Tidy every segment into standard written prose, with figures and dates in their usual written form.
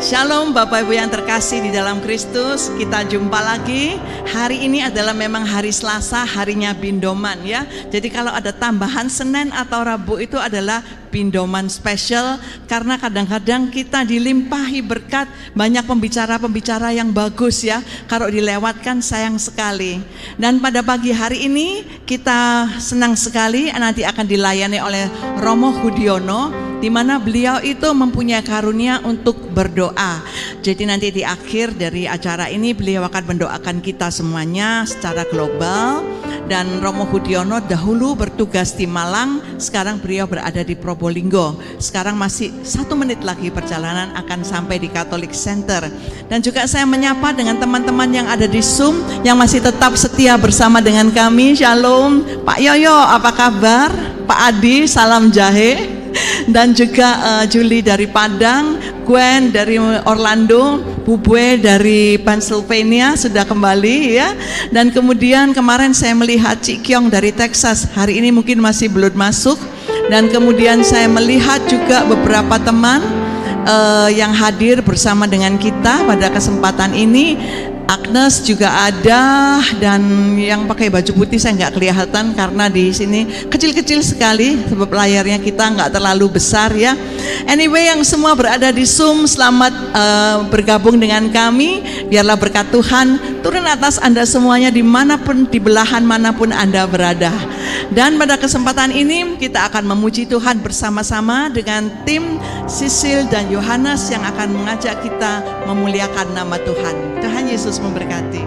Shalom Bapak Ibu yang terkasih di dalam Kristus. Kita jumpa lagi. Hari ini adalah memang hari Selasa, harinya Bindoman ya. Jadi kalau ada tambahan Senin atau Rabu itu adalah Bindoman spesial. Karena kadang-kadang kita dilimpahi berkat, banyak pembicara-pembicara yang bagus ya. Kalau dilewatkan sayang sekali. Dan pada pagi hari ini kita senang sekali nanti akan dilayani oleh Romo Hudiono, di mana beliau itu mempunyai karunia untuk berdoa. Jadi nanti di akhir dari acara ini beliau akan mendoakan kita semuanya secara global. Dan Romo Hudiono dahulu bertugas di Malang, sekarang beliau berada di Probolinggo. Sekarang masih 1 menit lagi perjalanan akan sampai di Catholic Center. Dan juga saya menyapa dengan teman-teman yang ada di Zoom yang masih tetap setia bersama dengan kami. Shalom Pak Yoyo, apa kabar? Pak Adi, salam jahe. Dan juga Julie dari Padang, Gwen dari Orlando, Bubwe dari Pennsylvania sudah kembali ya. Dan kemudian kemarin saya melihat Cik Kyong dari Texas, hari ini mungkin masih belum masuk. Dan kemudian saya melihat juga beberapa teman yang hadir bersama dengan kita pada kesempatan ini. Agnes juga ada, dan yang pakai baju putih saya nggak kelihatan karena di sini kecil-kecil sekali sebab layarnya kita nggak terlalu besar ya. Anyway, yang semua berada di Zoom, selamat bergabung dengan kami. Biarlah berkat Tuhan turun atas Anda semuanya dimanapun, di belahan manapun Anda berada. Dan pada kesempatan ini kita akan memuji Tuhan bersama-sama dengan tim Sisil dan Yohanes yang akan mengajak kita memuliakan nama Tuhan. Tuhan Yesus memberkati.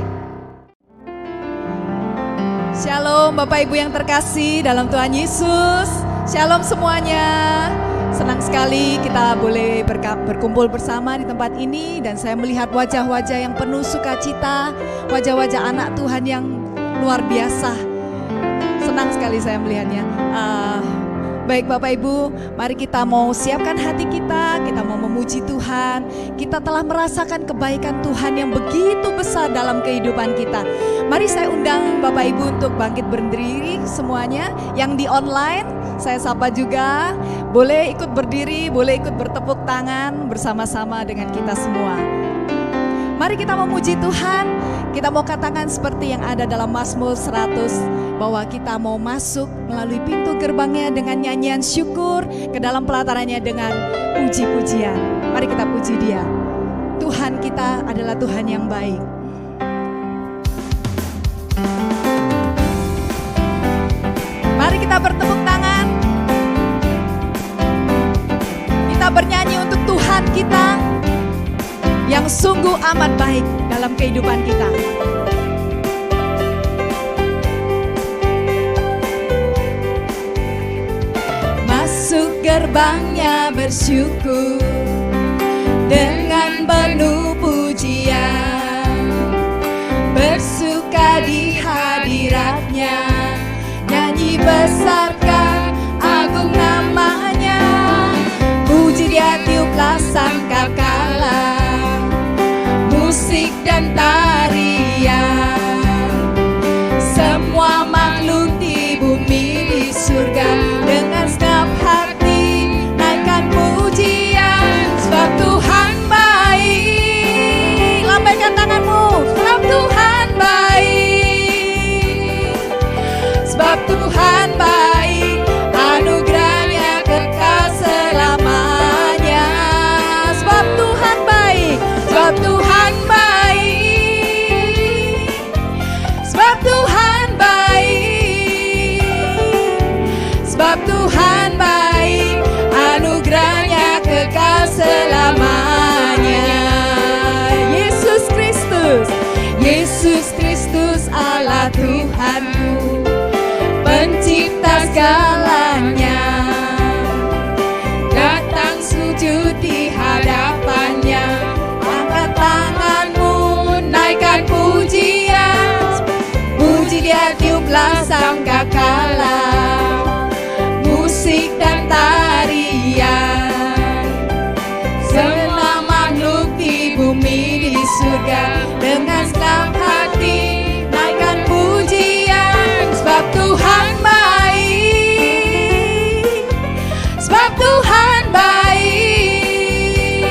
Shalom Bapak Ibu yang terkasih dalam Tuhan Yesus. Shalom semuanya. Senang sekali kita boleh berkumpul bersama di tempat ini. Dan saya melihat wajah-wajah yang penuh sukacita, wajah-wajah anak Tuhan yang luar biasa. Senang sekali saya melihatnya. Baik Bapak Ibu, mari kita mau siapkan hati kita mau memuji Tuhan. Kita telah merasakan kebaikan Tuhan yang begitu besar dalam kehidupan kita. Mari saya undang Bapak Ibu untuk bangkit berdiri semuanya. Yang di online, saya sapa juga. Boleh ikut berdiri, boleh ikut bertepuk tangan bersama-sama dengan kita semua. Mari kita memuji Tuhan. Kita mau katakan seperti yang ada dalam Mazmur 100, bahwa kita mau masuk melalui pintu gerbangnya dengan nyanyian syukur, ke dalam pelatarannya dengan puji-pujian. Mari kita puji Dia. Tuhan kita adalah Tuhan yang baik. Mari kita bertepuk tangan. Kita bernyanyi untuk Tuhan kita yang sungguh amat baik dalam kehidupan kita. Masuk gerbangnya bersyukur dengan penuh pujian, bersuka di hadiratnya, nyanyi besarkan agung namanya, puji Dia tiuplah sangkakala, musik dan tarian, semua makhluk di bumi di surga dengan segenap hati naikkan pujian, sebab Tuhan baik. Lambaikan tanganmu, sebab Tuhan baik, sebab Tuhan baik, anugerahnya kekal selamanya, sebab Tuhan baik, sebab Tuhan baik, sebab Tuhan baik, sebab Tuhan baik, anugerahnya kekal selamanya. Yesus Kristus, Yesus Kristus Allah Tuhanku, pencipta segalanya, datang sujud di hadapannya, angkat tanganmu, naikkan pujian, puji Dia tiuplah sangkakala, musik dan tarian, semua makhluk di bumi di surga dengan segenap hati naikkan pujian, sebab Tuhan baik, sebab Tuhan baik,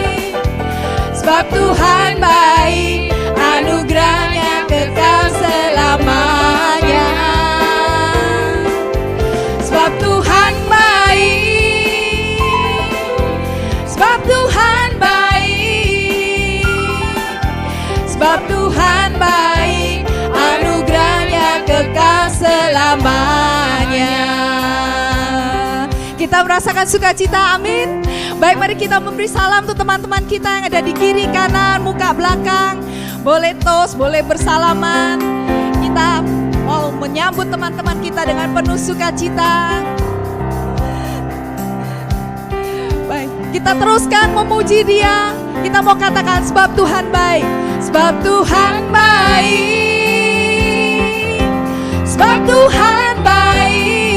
kita merasakan sukacita, amin. Baik, mari kita memberi salam untuk teman-teman kita yang ada di kiri, kanan, muka, belakang. Boleh tos, boleh bersalaman. Kita mau menyambut teman-teman kita dengan penuh sukacita. Baik, kita teruskan memuji Dia. Kita mau katakan sebab Tuhan baik. Sebab Tuhan baik. Sebab Tuhan baik.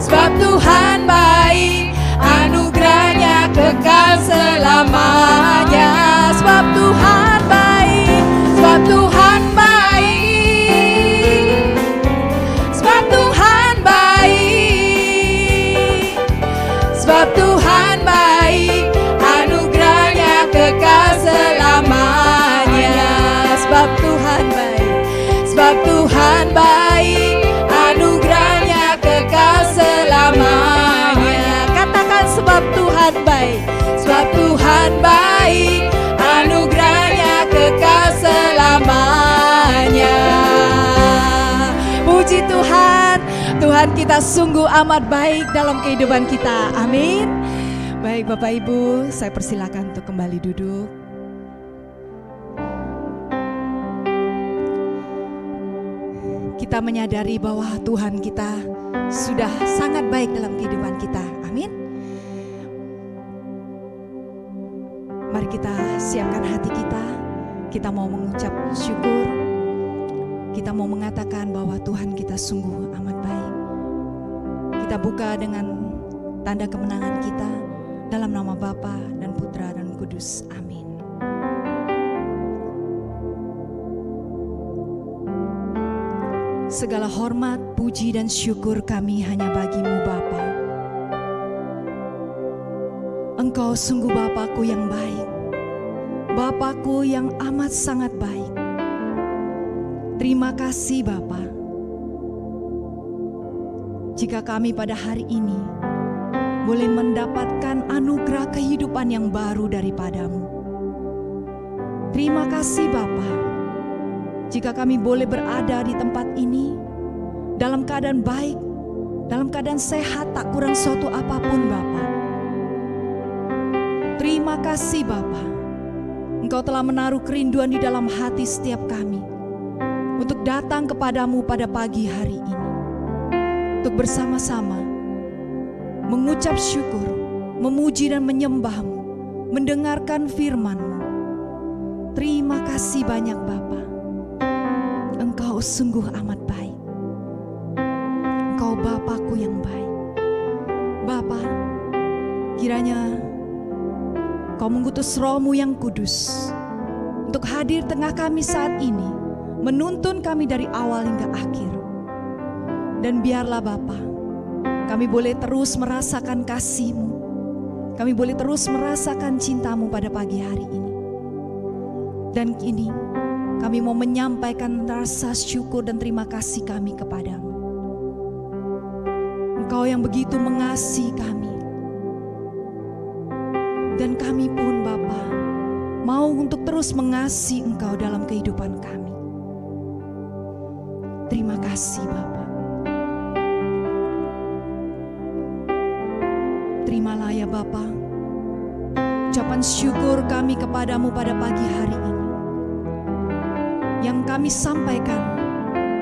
Sebab Tuhan baik. Anugerahnya kekal selamanya. Sebab Tuhan baik. Sebab Tuhan baik. Sebab Tuhan baik. Sebab Tuhan baik. Anugerahnya kekal selamanya. Sebab Tuhan baik. Sebab Tuhan baik. Anugerahnya kekal selamanya. Katakan sebab Tuhan baik. Sebab Tuhan baik. Anugerahnya kekal selamanya. Puji Tuhan. Tuhan kita sungguh amat baik dalam kehidupan kita. Amin. Baik Bapak Ibu, saya persilakan untuk kembali duduk. Kita menyadari bahwa Tuhan kita sudah sangat baik dalam kehidupan kita. Amin. Mari kita siapkan hati kita. Kita mau mengucap syukur. Kita mau mengatakan bahwa Tuhan kita sungguh amat baik. Kita buka dengan tanda kemenangan kita dalam nama Bapa dan Putra dan Kudus. Amin. Segala hormat, puji dan syukur kami hanya bagi-Mu Bapa. Engkau sungguh Bapakku yang baik. Bapakku yang amat sangat baik. Terima kasih Bapa. Jika kami pada hari ini boleh mendapatkan anugerah kehidupan yang baru daripada-Mu. Terima kasih Bapa. Jika kami boleh berada di tempat ini dalam keadaan baik, dalam keadaan sehat, tak kurang suatu apapun Bapa. Terima kasih Bapa. Engkau telah menaruh kerinduan di dalam hati setiap kami untuk datang kepadamu pada pagi hari ini, untuk bersama-sama mengucap syukur, memuji dan menyembah-Mu, mendengarkan firman-Mu. Terima kasih banyak Bapa. Engkau sungguh amat baik. Engkau Bapakku yang baik. Bapa, kiranya Kau mengutus Roh-Mu yang kudus untuk hadir tengah kami saat ini, menuntun kami dari awal hingga akhir. Dan biarlah Bapa, kami boleh terus merasakan kasih-Mu. Kami boleh terus merasakan cinta-Mu pada pagi hari ini. Dan kini kami mau menyampaikan rasa syukur dan terima kasih kami kepadamu. Engkau yang begitu mengasihi kami. Dan kami pun Bapa mau untuk terus mengasihi Engkau dalam kehidupan kami. Terima kasih Bapa. Terimalah ya Bapa ucapan syukur kami kepadamu pada pagi hari ini, yang kami sampaikan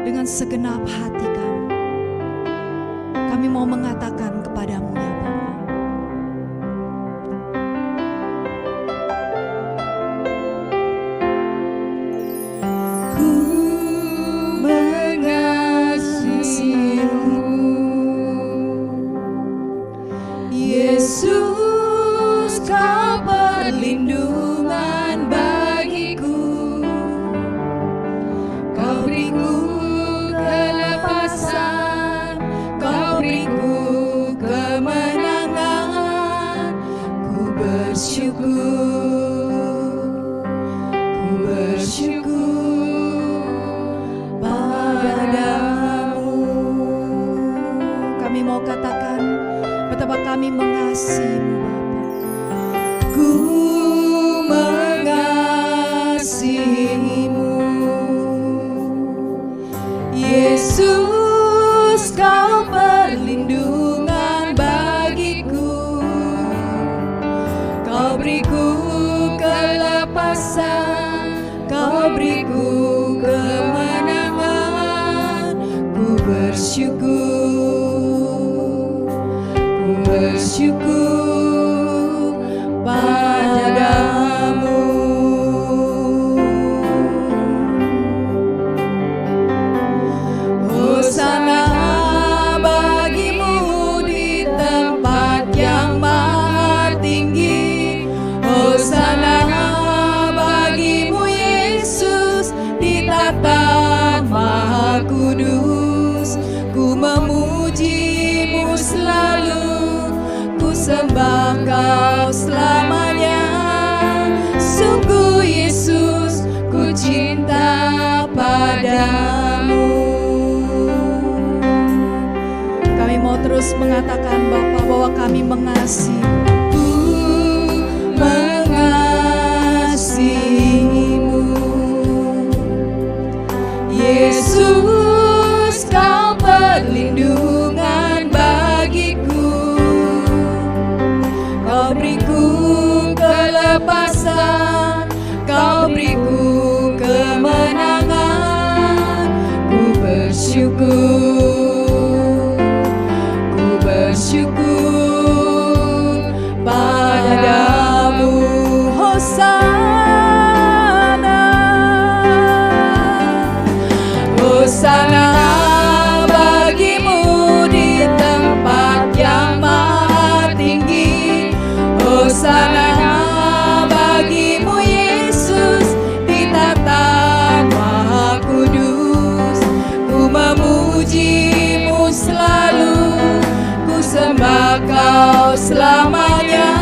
dengan segenap hati kami. Kami mau mengatakan kepadamu ya Bapa. Yesus, Kau perlindungan bersyukur, ku bersyukur padamu. Hosana bagimu di tempat yang maha tinggi. Hosana bagimu Yesus di tata maha kudus. Ku memujimu selalu, ku sembah kau selamanya. Sungguh Yesus, ku cinta padamu. Kami mau terus mengatakan Bapa bahwa kami mengasihi. Ku mengasihimu. Yesus, kau perlindungan bagiku. Kau beriku kelepasan, kau beriku kemenangan. Ku bersyukur, ku bersyukur padamu. Hosana, Hosana bagimu di tempat yang maha tinggi. Hosana bagimu Yesus di tata maha kudus. Ku memujimu selalu, ku sembah kau selamanya.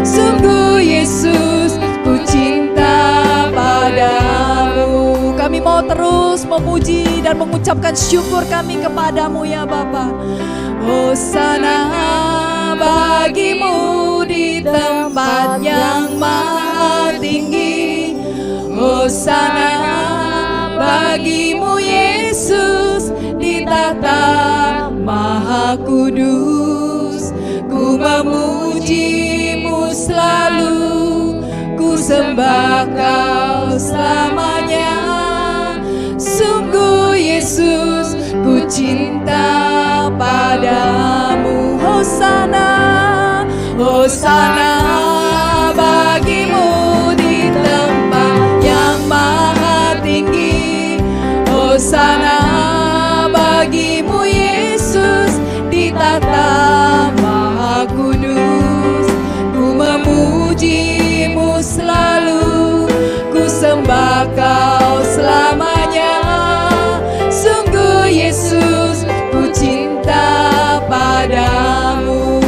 Sungguh Yesus, ku cinta padamu. Kami mau terus memuji dan mengucapkan syukur kami kepadamu ya Bapa. Hosana bagimu di tempat yang maha tinggi. Hosana bagimu Yesus di tata maha kudus. Ku memujimu selalu, ku sembah kau selamanya. Sungguh Yesus, ku cinta padamu. Hosana, Hosana bagimu di tempat yang maha tinggi. Hosana bagimu Yesus di tata maha kudus. Ku memujimu selalu, ku sembah kau selamanya. Sungguh Yesus, ku cinta padamu.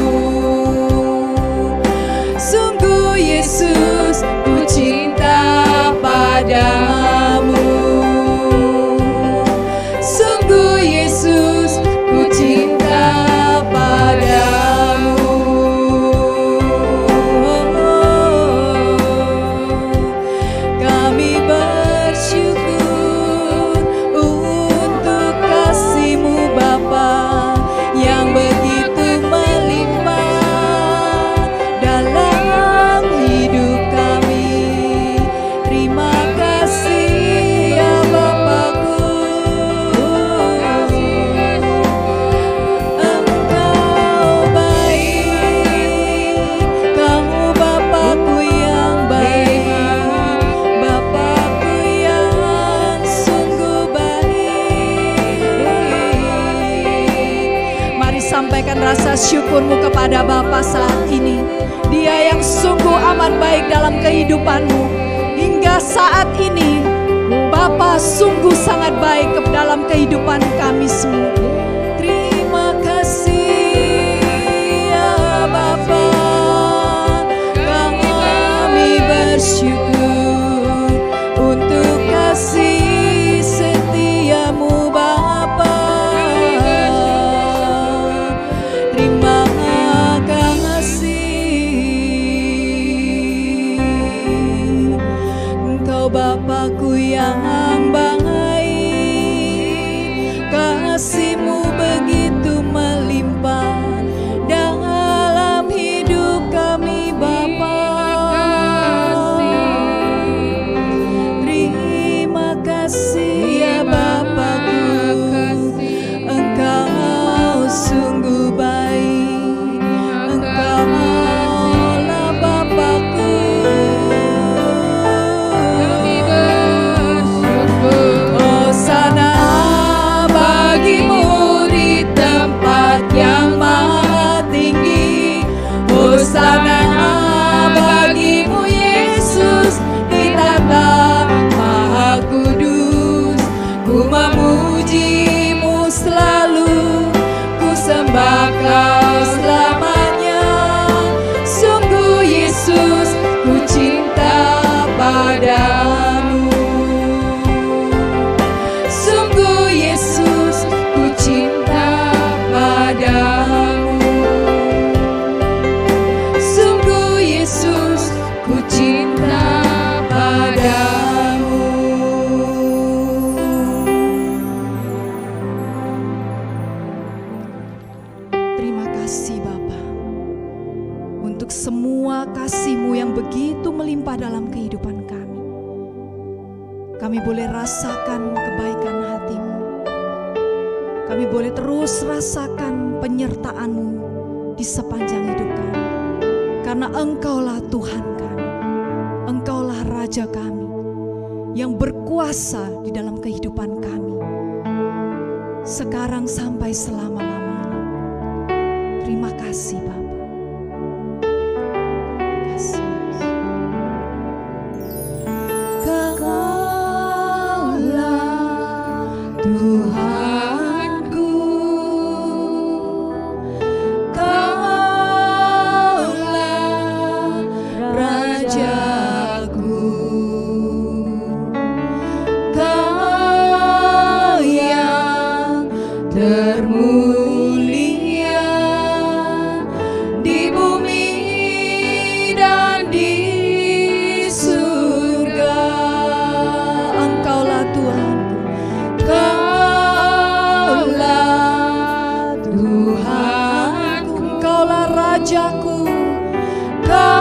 Sungguh Yesus, ku cinta padamu. Sungguh Yesus, ku cinta padamu. Kami bersyukur untuk kasih-Mu Bapa yang begitu melimpah dalam hidup kami. Terima kasih ya Bapakku. Engkau baik, Kau Bapakku yang baik, Bapakku yang sungguh baik. Mari sampaikan rasa syukurmu kepada Bapa saat ini. Dia yang sungguh amat baik dalam kehidupanmu. Hingga saat ini Bapa sungguh sangat baik dalam kehidupan kami semua. Terima kasih ya Bapa, kami bersyukur untuk kasih setiamu Bapa. Terima kasih, Engkau Bapakku yang baik, merasakan kebaikan hati-Mu. Kami boleh terus rasakan penyertaan-Mu di sepanjang hidup kami. Karena Engkaulah Tuhan kami, Engkaulah Raja kami yang berkuasa di dalam kehidupan kami, sekarang sampai selama-lamanya. Terima kasih Bapa. Terima kasih. Kaulah Tuhanku, Kaulah Rajaku, Kau yang termulia di bumi dan di surga. Engkaulah Tuhanku, Kaulah Tuhanku, Engkaulah Rajaku, Kaulah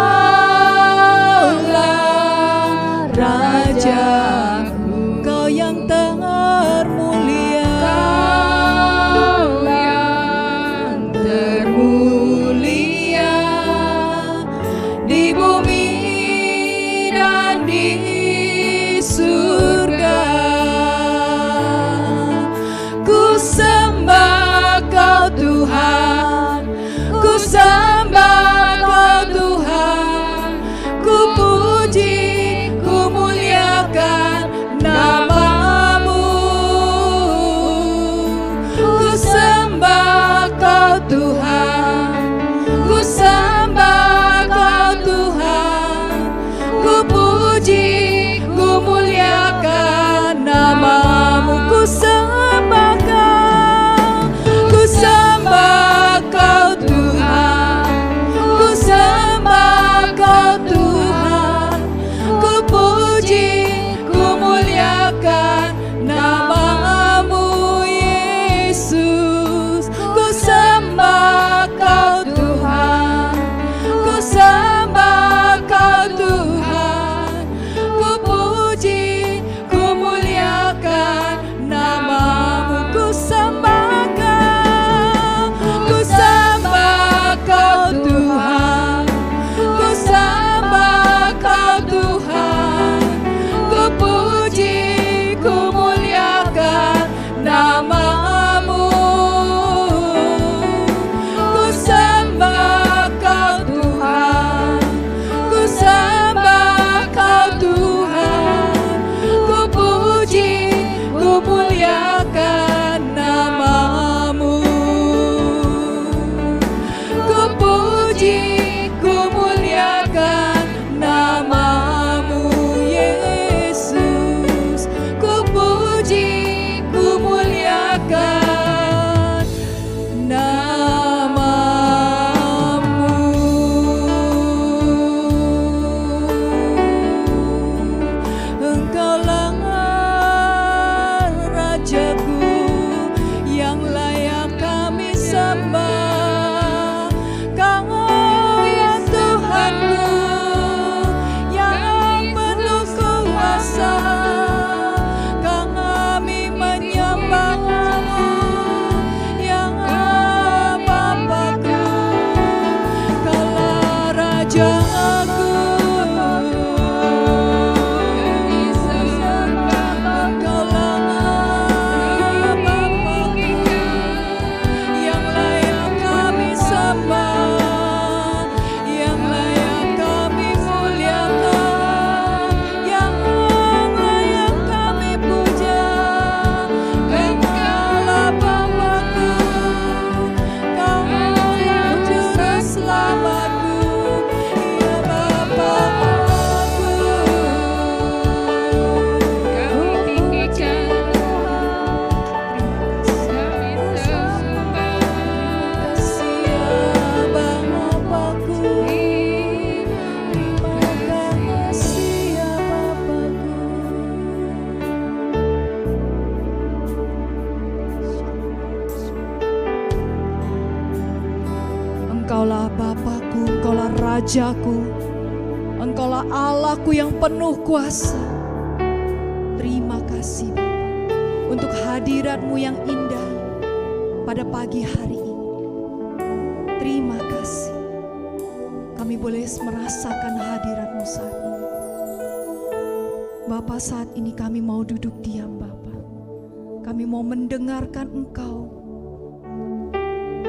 Rajaku, Kau yang termulia, Kau yang termulia di bumi dan di surga. Ku sembah Kau Tuhan, ku sembah Kau Tuhan, ku puji, ku muliakan nama-Mu. Ku sembah Kau Tuhan, ku sembah Kau Tuhan, ku puji, ku muliakan nama-Mu. Ku sembah Kau, ku sembah Kau Tuhan, ku sembah Kau Tuhan, ku puji, ku muliakan nama-Mu Yesus. Ku sembah Kau Tuhan, ku sembah Kau Tuhan, ku puji, ku muliakan nama-Mu. Ku sembah Kau, ku sembah Kau Tuhan, ku sembah Kau Tuhan, ku puji, ku muliakan nama-Mu. Ku sembah Kau Tuhan, ku sembah Kau Tuhan, ku puji, ku muliakan nama-Mu. Ku puji, ku muliakan nama-Mu Yesus. Ku puji, ku muliakan nama-Mu. Engkaulah Rajaku yang layak kami sembah. Kau ya Tuhanku yang penuh kuasa. Kami menyembah-Mu yang Bapa-Ku. Kaulah Rajaku, Engkaulah Bapa-Ku yang layak kami sembah, yang layak kami muliakan, yang layak kami puja. Engkaulah Bapa-Ku, Kaulah Juru Selamatku, ya Bapa-Ku. Kami tinggikan, kami sembah. Kasih ya Bapa-Ku, terima kasih ya Bapa-Ku. Engkaulah Bapa-Ku, Engkaulah Rajaku, Engkaulah Allahku yang penuh kuasa. Terima kasih. kasih Bapa untuk hadirat-Mu yang indah pada pagi hari ini. Terima kasih. Kami boleh merasakan hadirat-Mu saat ini. Bapa, saat ini kami mau duduk diam Bapa. Kami mau mendengarkan Engkau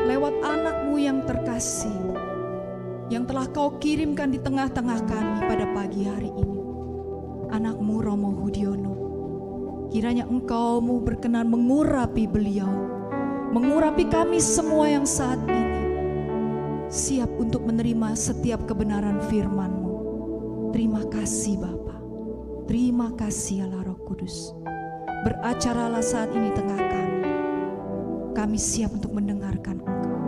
lewat anak-Mu yang terkasih, yang telah Kau kirimkan di tengah-tengah kami pada pagi hari ini. Anak-Mu Romo Hudiono, kiranya Engkau mau berkenan mengurapi beliau, mengurapi kami semua yang saat ini siap untuk menerima setiap kebenaran firman-Mu. Terima kasih Bapa. Terima kasih Allah Roh Kudus. Beracaralah saat ini tengah kami. Kami siap untuk mendengarkan Engkau.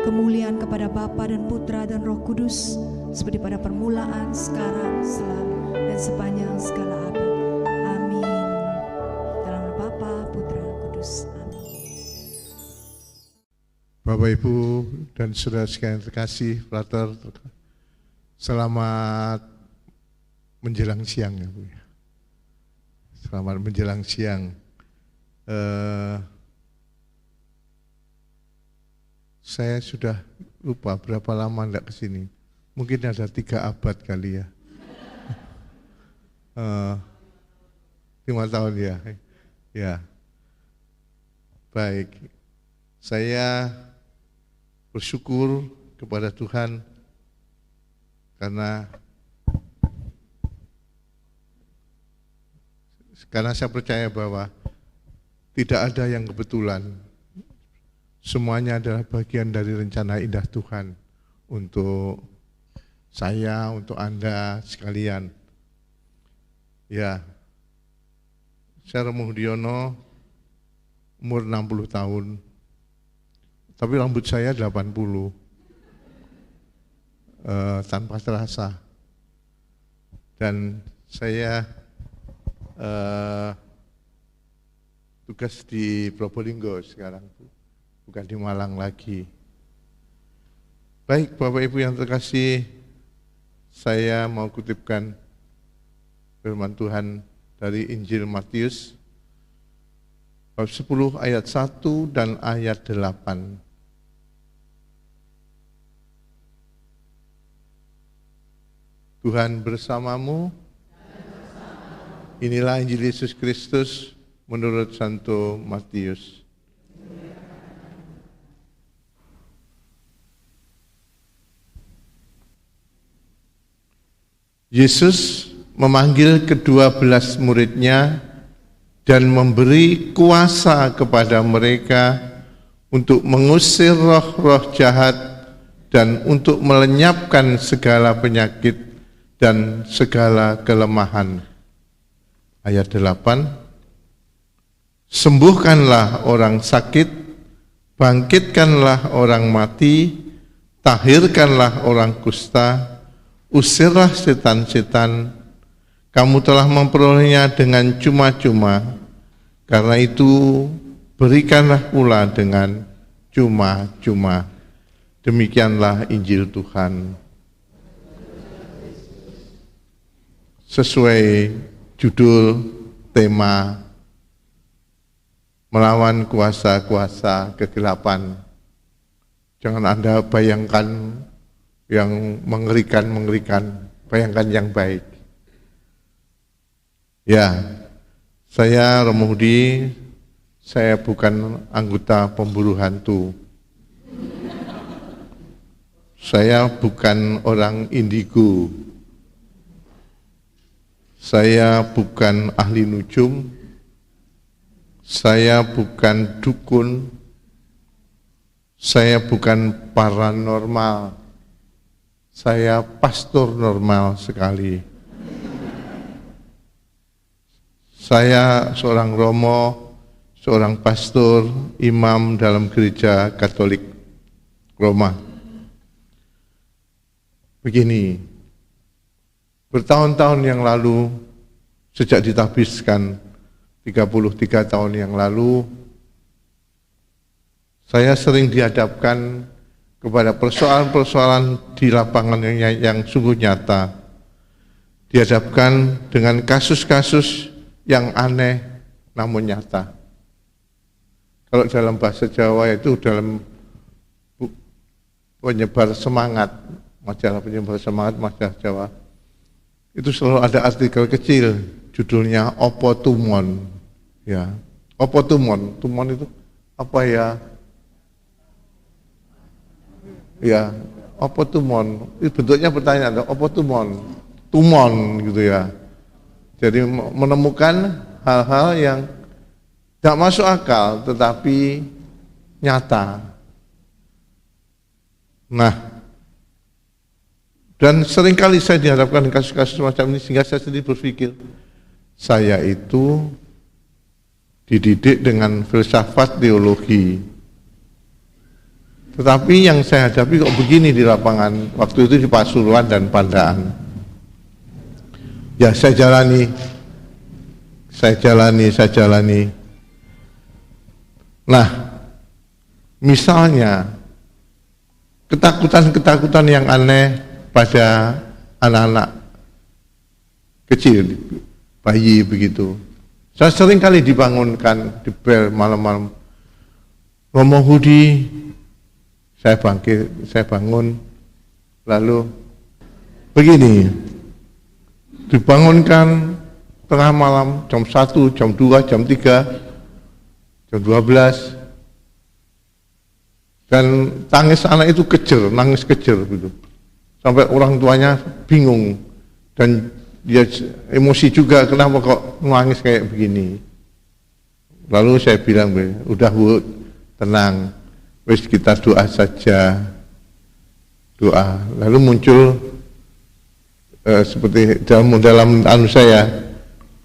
Kemuliaan kepada Bapa dan Putra dan Roh Kudus, seperti pada permulaan, sekarang, selalu, dan sepanjang segala abad. Amin. Dalam nama Bapa, Putra, dan Kudus. Amin. Bapak, Ibu, dan saudara sekalian terkasih, frater, selamat menjelang siang ya Bu. Selamat menjelang siang. Saya sudah lupa berapa lama enggak kesini. Mungkin ada 3 abad kali ya. 5 tahun ya. Ya. Baik. Saya bersyukur kepada Tuhan karena saya percaya bahwa tidak ada yang kebetulan. Semuanya adalah bagian dari rencana indah Tuhan untuk saya, untuk Anda sekalian. Ya, saya Romo Hudiono, umur 60 tahun, tapi rambut saya 80, tanpa terasa. Dan saya tugas di Probolinggo sekarang, bukan di Malang lagi. Baik Bapak Ibu yang terkasih, saya mau kutipkan firman Tuhan dari Injil Matius bab 10 ayat 1 dan ayat 8. Tuhan bersamamu. Inilah Injil Yesus Kristus menurut Santo Matius. Yesus memanggil ke-12 muridnya dan memberi kuasa kepada mereka untuk mengusir roh-roh jahat dan untuk melenyapkan segala penyakit dan segala kelemahan. Ayat 8, sembuhkanlah orang sakit, bangkitkanlah orang mati, tahirkanlah orang kusta, usirlah setan-setan, kamu telah memperolehnya dengan cuma-cuma, karena itu berikanlah pula dengan cuma-cuma. Demikianlah Injil Tuhan. Sesuai judul tema melawan kuasa-kuasa kegelapan. Jangan Anda bayangkan yang mengerikan, bayangkan yang baik. Ya, saya Romo Hudi, saya bukan anggota pemburu hantu. Saya bukan orang indigo. Saya bukan ahli nujum, saya bukan dukun, saya bukan paranormal, saya pastor normal sekali. Saya seorang romo, seorang pastor, imam dalam gereja Katolik Roma. Begini, bertahun-tahun yang lalu, sejak ditabiskan 33 tahun yang lalu, saya sering dihadapkan kepada persoalan-persoalan di lapangan yang sungguh nyata. Dihadapkan dengan kasus-kasus yang aneh namun nyata. Kalau dalam bahasa Jawa itu dalam penyebar semangat, majalah penyebar semangat, majalah Jawa, itu selalu ada artikel kecil, judulnya Opo Tumon. Ya, Opo Tumon. Tumon itu apa ya? Ya, Opo Tumon. Itu bentuknya pertanyaan, Opo Tumon. Tumon gitu ya. Jadi menemukan hal-hal yang tidak masuk akal tetapi nyata. Nah, dan seringkali saya dihadapkan kasus-kasus semacam ini sehingga saya sendiri berpikir, saya itu dididik dengan filsafat teologi. Tetapi yang saya hadapi kok begini di lapangan, waktu itu di Pasuruan dan Pandaan. Ya saya jalani. Nah, misalnya ketakutan-ketakutan yang aneh pada anak-anak kecil, bayi begitu. Saya sering kali dibangunkan di bel malam-malam. Romo Hudi, saya bangun, lalu begini, dibangunkan tengah malam, jam 1, jam 2, jam 3, jam 12, dan tangis anak itu nangis kejer gitu. Sampai orang tuanya bingung dan dia emosi juga, kenapa kok nangis kayak begini. Lalu saya bilang, udah Bu, tenang, wis kita doa saja, doa. Lalu muncul seperti dalam anu saya,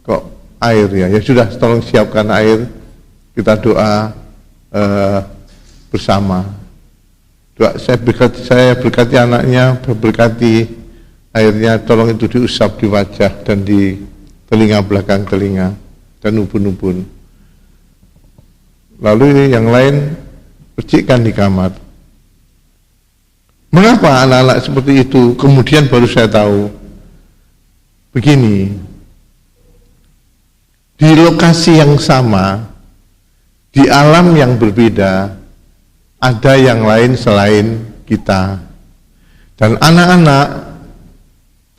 kok air ya sudah, tolong siapkan air, kita doa bersama. Doa, saya berkati anaknya, berkati airnya, tolong itu diusap di wajah dan di telinga, belakang telinga dan ubun-ubun. Lalu yang lain percikkan di kamar. Mengapa anak-anak seperti itu? Kemudian baru saya tahu begini, di lokasi yang sama, di alam yang berbeda, ada yang lain selain kita. Dan anak-anak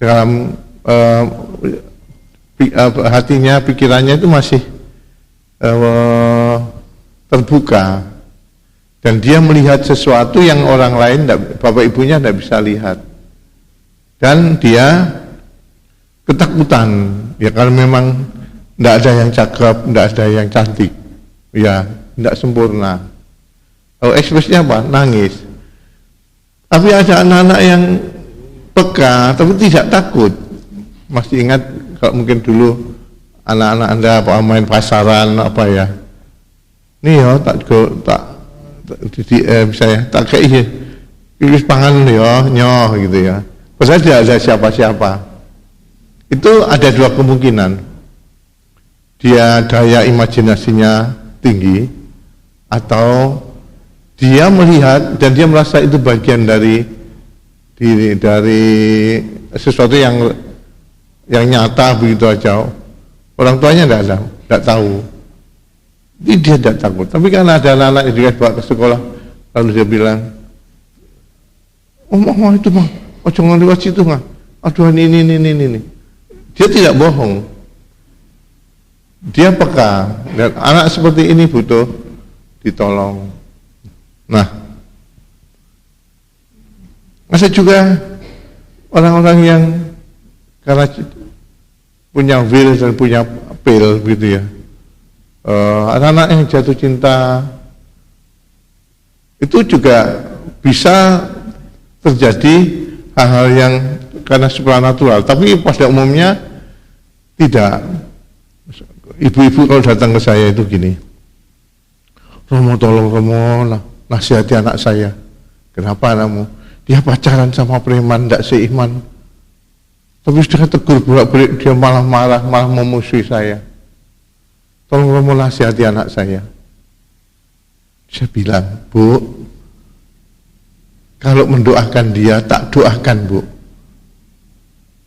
dalam hatinya, pikirannya itu masih terbuka, dan dia melihat sesuatu yang orang lain, bapak ibunya tidak bisa lihat, dan dia ketakutan. Ya kalau memang tidak ada yang cakep, tidak ada yang cantik, ya tidak sempurna. Kalau ekspresinya apa? Nangis. Tapi ada anak-anak yang peka tapi tidak takut. Masih ingat kalau mungkin dulu anak-anak Anda apa main pasaran apa ya, nih ya misalnya tak kayak iris pangan ya nyoh gitu ya, padahal tidak ada siapa-siapa. Itu ada dua kemungkinan, dia daya imajinasinya tinggi, atau dia melihat dan dia merasa itu bagian dari sesuatu yang nyata begitu aja. Orang tuanya tidak tahu. Dia tidak takut. Tapi karena ada anak-anak yang juga bawa ke sekolah, lalu dia bilang, oh itu mah, jangan lewat situ mah. Aduh ini. Dia tidak bohong. Dia peka. Dan anak seperti ini butuh ditolong. Nah, masa juga orang-orang yang karena punya will dan punya appeal gitu ya, anak-anak yang jatuh cinta itu juga bisa terjadi hal-hal yang karena supranatural, tapi pada umumnya tidak. Ibu-ibu kalau datang ke saya itu gini, Romo tolong Romo nasihati anak saya. Kenapa anakmu? Dia pacaran sama preman, tidak seiman. Tapi sudah tegur bolak-balik, dia malah marah, malah memusuhi saya. Tolong Romo nasihati anak saya. Saya bilang, Bu, kalau mendoakan dia, tak doakan Bu.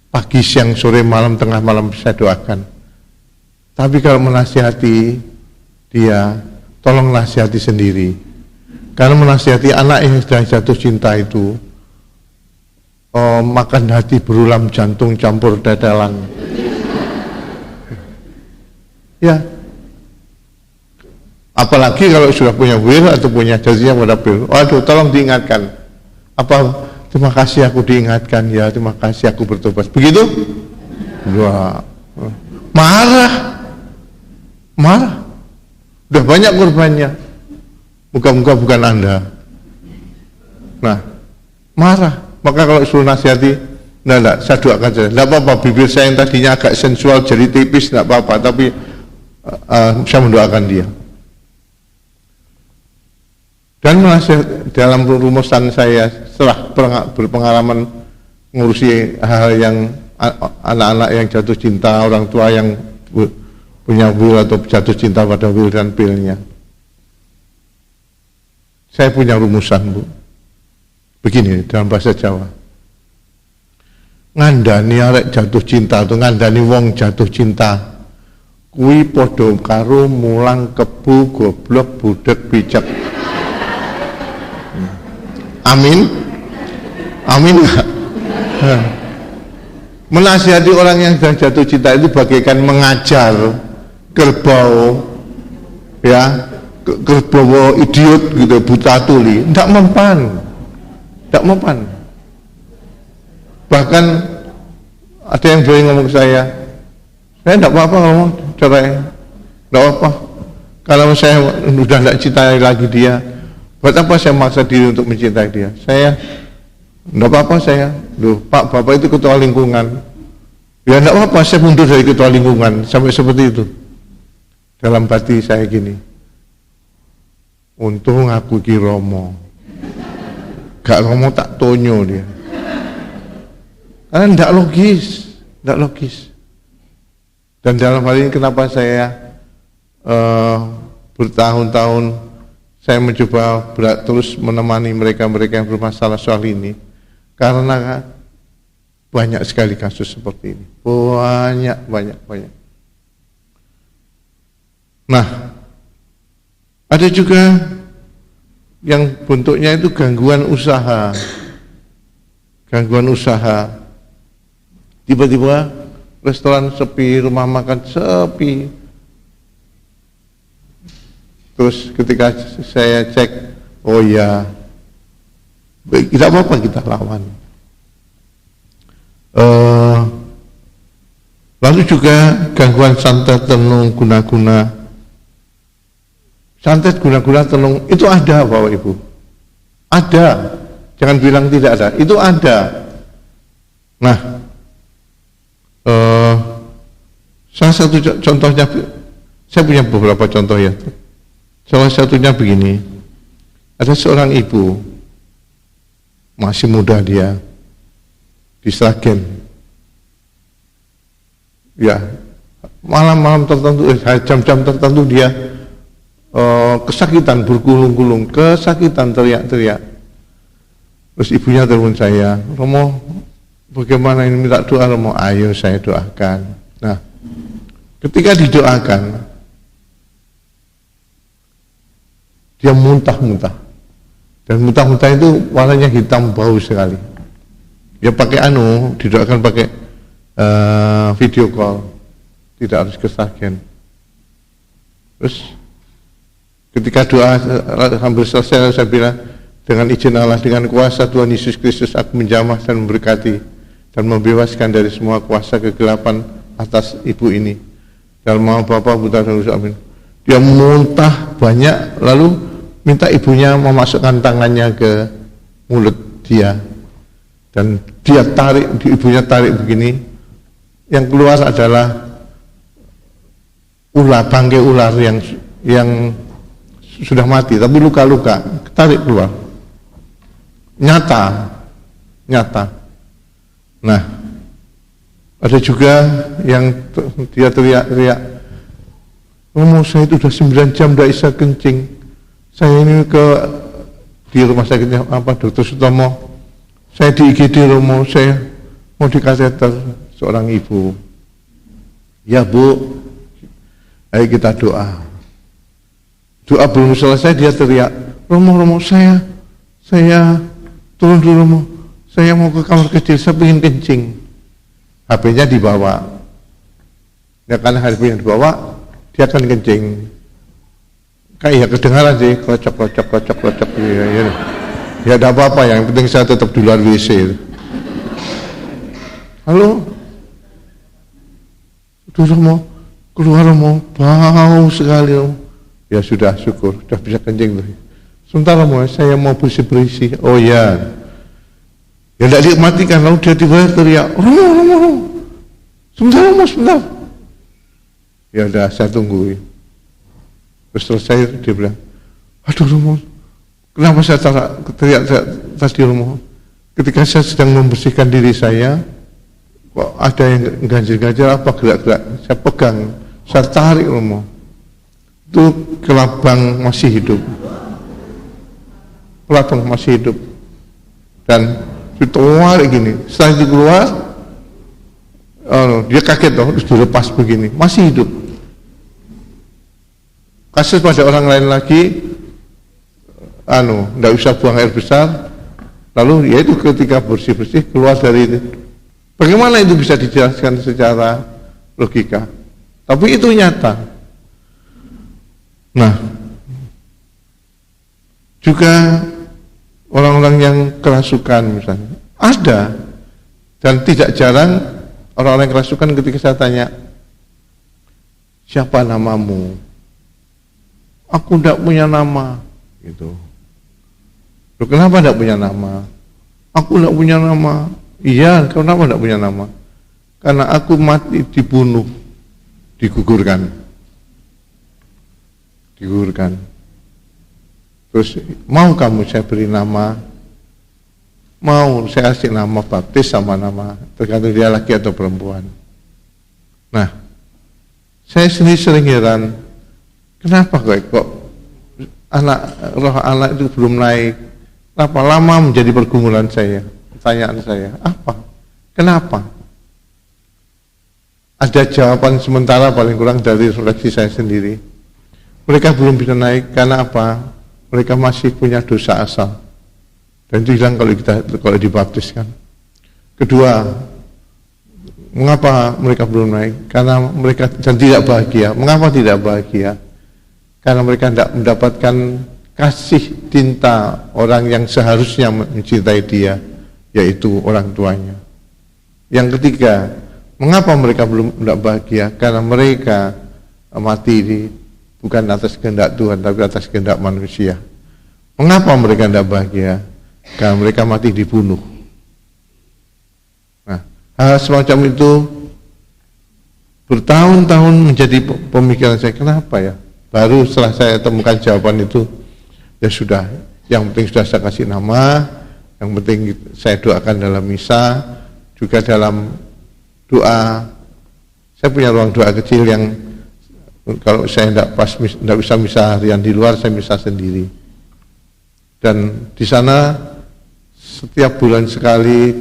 Pagi, siang, sore, malam, tengah malam saya doakan. Tapi kalau menasihati dia, tolong nasihati sendiri. Karena menasihati anak yang sedang jatuh cinta itu, makan hati berulam jantung campur dadalang. Ya, apalagi kalau sudah punya will atau punya janjinya pada will. Waduh, tolong diingatkan. Terima kasih aku diingatkan, ya terima kasih aku bertobat. Begitu? Wah, marah. Udah banyak korbannya. Moga-moga bukan Anda. Nah, marah. Maka kalau suruh nasihati, enggak, saya doakan saja. Enggak apa-apa, bibir saya yang tadinya agak sensual jadi tipis, enggak apa-apa, tapi saya mendoakan dia. Dan dalam rumusan saya setelah berpengalaman ngurusi hal yang anak-anak yang jatuh cinta, orang tua yang punya will atau jatuh cinta pada will dan pilnya. Saya punya rumusan, Bu. Begini dalam bahasa Jawa. Ngandani arek jatuh cinta atau ngandani wong jatuh cinta. Kuwi padha karo mulang kebu goblok budek bijak. Amin. Amin enggak? Menasihati orang yang sedang jatuh cinta itu bagaikan mengajar kerbau, ya, kerbau idiot gitu, buta tuli, tidak mempan. Bahkan ada yang boleh ngomong ke saya tidak apa-apa ngomong cerai, tidak apa. Kalau saya sudah tidak cintai lagi dia, buat apa saya maksa diri untuk mencintai dia? Saya tidak apa-apa saya. Loh, Pak, Bapak itu ketua lingkungan. Ya tidak apa-apa, saya mundur dari ketua lingkungan. Sampai seperti itu. Dalam hati saya gini, untung aku ki Romo. Gak Romo tak tonyo dia. Karena tidak logis. Dan dalam hal ini kenapa saya bertahun-tahun saya mencoba terus menemani mereka yang bermasalah soal ini, karena banyak sekali kasus seperti ini, banyak. Nah, ada juga yang bentuknya itu gangguan usaha. Tiba-tiba restoran sepi, rumah makan sepi. Terus ketika saya cek, oh ya, tidak apa-apa kita lawan. Lalu juga gangguan santet, tenung, guna-guna. Santet, guna-guna, tenung itu ada, Bapak Ibu. Ada. Jangan bilang tidak ada. Itu ada. Nah, salah satu contohnya, saya punya beberapa contoh ya. Salah satunya begini, ada seorang ibu, masih muda dia, di Sragen. Ya, malam-malam tertentu, jam-jam tertentu dia kesakitan, bergulung-gulung, kesakitan, teriak-teriak. Terus ibunya telepon saya, Romo, bagaimana ini, minta doa Romo? Ayo saya doakan. Nah, ketika didoakan, dia muntah-muntah. Dan muntah-muntah itu warnanya hitam, bau sekali. Dia pakai didoakan pakai video call, tidak harus ke Sragen. Terus ketika doa hampir selesai, saya bilang, dengan izin Allah, dengan kuasa Tuhan Yesus Kristus, aku menjamah dan memberkati dan membebaskan dari semua kuasa kegelapan atas ibu ini. Dalam nama Bapa, Putra dan Roh Kudus, amin. Dia muntah banyak, lalu minta ibunya memasukkan tangannya ke mulut dia, dan dia tarik, ibunya tarik begini, yang keluar adalah bangkai ular yang sudah mati tapi luka-luka, tarik keluar, nyata. Nah, ada juga yang dia teriak-teriak, Romo, saya itu sudah 9 jam tidak bisa kencing. Saya ini di rumah sakitnya Dr. Sutomo, saya di IGD Romo, saya mau di kateter. Seorang ibu, ya Bu, Ayo kita doa. Doa belum selesai dia teriak, Romo, saya turun dulu Romo. Saya mau ke kamar kecil, saya pengen kencing. HP-nya dibawa. Ya karena HP-nya dibawa, dia akan kencing. Kayak kedengaran sih, kocok. Ya ada apa-apa, yang penting saya tetap di luar WC. Halo? Tuh Romo, keluar Romo, bau sekali Romo. Ya sudah, syukur, sudah bisa kencing tuh. Sebentar Romo, saya mau bersih-bersih. Oh ya. Ya tidak dimatikan, lalu dia tiba-tiba teriak, Romo. Sebentar Romo, sebentar. Ya udah, saya tungguin. Terus selesai dia bilang, aduh Romo, kenapa saya teriak tadi Romo? Ketika saya sedang membersihkan diri saya, kok ada yang ganjil-ganjil apa gerak-gerak, saya pegang, saya tarik Romo. Itu kelabang masih hidup. Kelabang masih hidup. Dan ditarik gini, setelah itu keluar, dia kaget terus dilepas begini, masih hidup. Kasus pada orang lain lagi, tidak usah buang air besar, lalu yaitu ketika bersih-bersih keluar dari itu. Bagaimana itu bisa dijelaskan secara logika? Tapi itu nyata. Nah, juga orang-orang yang kerasukan misalnya, ada. Dan tidak jarang orang-orang yang kerasukan ketika saya tanya, siapa namamu? Aku tidak punya nama. Gitu. Loh, kenapa tidak punya nama? Aku tidak punya nama. Iya, kenapa tidak punya nama? Karena aku mati dibunuh, digugurkan. Terus mau kamu saya beri nama? Mau, saya kasih nama baptis sama nama, tergantung dia laki atau perempuan. Nah, saya sendiri sering heran, kenapa kok roh anak itu belum naik? Kenapa lama menjadi pergumulan saya? Pertanyaan saya, apa? Kenapa? Ada jawaban sementara paling kurang dari refleksi saya sendiri. Mereka belum bisa naik karena apa? Mereka masih punya dosa asal. Dan itu hilang kalau dibaptiskan. Kedua, mengapa mereka belum naik? Karena mereka dan tidak bahagia. Mengapa tidak bahagia? Karena mereka tidak mendapatkan kasih cinta orang yang seharusnya mencintai dia, yaitu orang tuanya. Yang ketiga, mengapa mereka belum tidak bahagia? Karena mereka mati bukan atas kehendak Tuhan, tapi atas kehendak manusia. Mengapa mereka tidak bahagia? Karena mereka mati dibunuh. Nah, hal semacam itu bertahun-tahun menjadi pemikiran saya. Kenapa ya? Baru setelah saya temukan jawaban itu, ya sudah, yang penting sudah saya kasih nama, yang penting saya doakan dalam misa, juga dalam doa. Saya punya ruang doa kecil yang kalau saya tidak bisa misa harian di luar, saya misa sendiri. Dan di sana setiap bulan sekali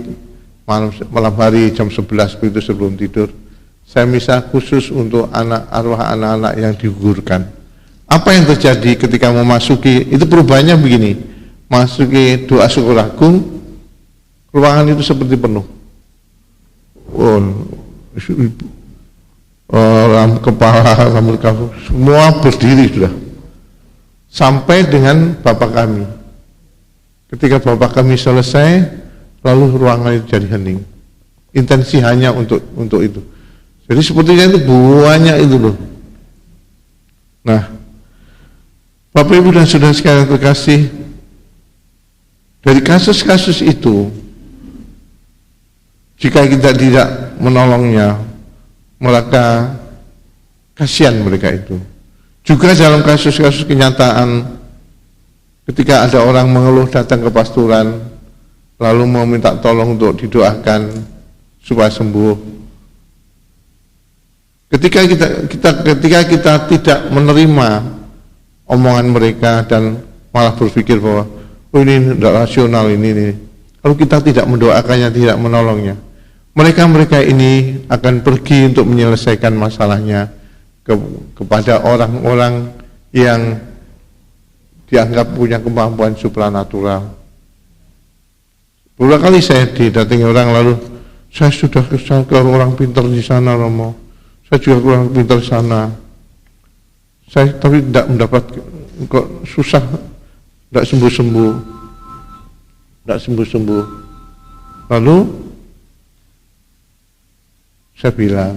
malam hari jam 11 begitu sebelum tidur, saya misa khusus untuk arwah anak-anak yang digugurkan. Apa yang terjadi ketika memasuki, itu perubahannya begini, masuki doa syukur agung, ruangan itu seperti penuh. Orang kepala, rambut kamu, semua berdiri sudah. Sampai dengan Bapak kami. Ketika Bapak kami selesai, lalu ruangan itu jadi hening. Intensi hanya untuk itu. Jadi sepertinya itu banyak itu loh. Nah, Bapak Ibu dan Saudara sekalian terkasih, dari kasus-kasus itu, jika kita tidak menolongnya, maka kasihan mereka itu. Juga dalam kasus-kasus kenyataan, ketika ada orang mengeluh datang ke pastoran, lalu meminta tolong untuk didoakan supaya sembuh. Ketika kita tidak menerima omongan mereka dan malah berpikir bahwa ini tidak rasional ini, lalu kita tidak mendoakannya, tidak menolongnya, mereka ini akan pergi untuk menyelesaikan masalahnya kepada orang-orang yang dianggap punya kemampuan supranatural. Beberapa kali saya didatangi orang, lalu saya sudah ke orang pintar di sana, Romo. Saya juga ke orang pintar di sana. Saya tapi tidak mendapat, kok susah, tidak sembuh-sembuh. Lalu saya bilang,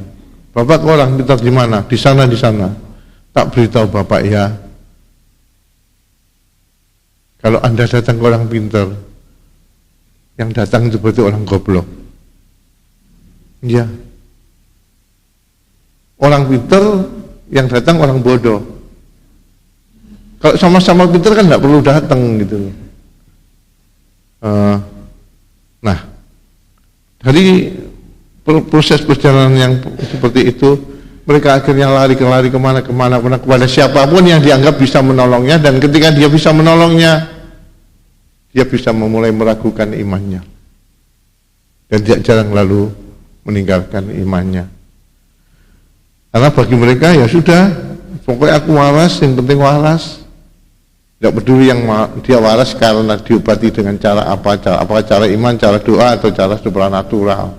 Bapak ke orang pintar di mana? Di sana. Tak beritahu Bapak ya. Kalau Anda datang ke orang pintar, yang datang itu berarti orang goblok. Ya. Orang pintar yang datang orang bodoh. Kalau sama-sama pintar kan nggak perlu datang gitu. Nah, dari proses perjalanan yang seperti itu, mereka akhirnya lari kemana kepada siapapun yang dianggap bisa menolongnya, dan ketika dia bisa menolongnya, dia bisa memulai meragukan imannya, dan tidak jarang lalu meninggalkan imannya. Karena bagi mereka ya sudah, pokoknya aku waras, yang penting waras. Tidak peduli yang dia waras karena diobati dengan cara apa, cara iman, cara doa, atau cara supranatural.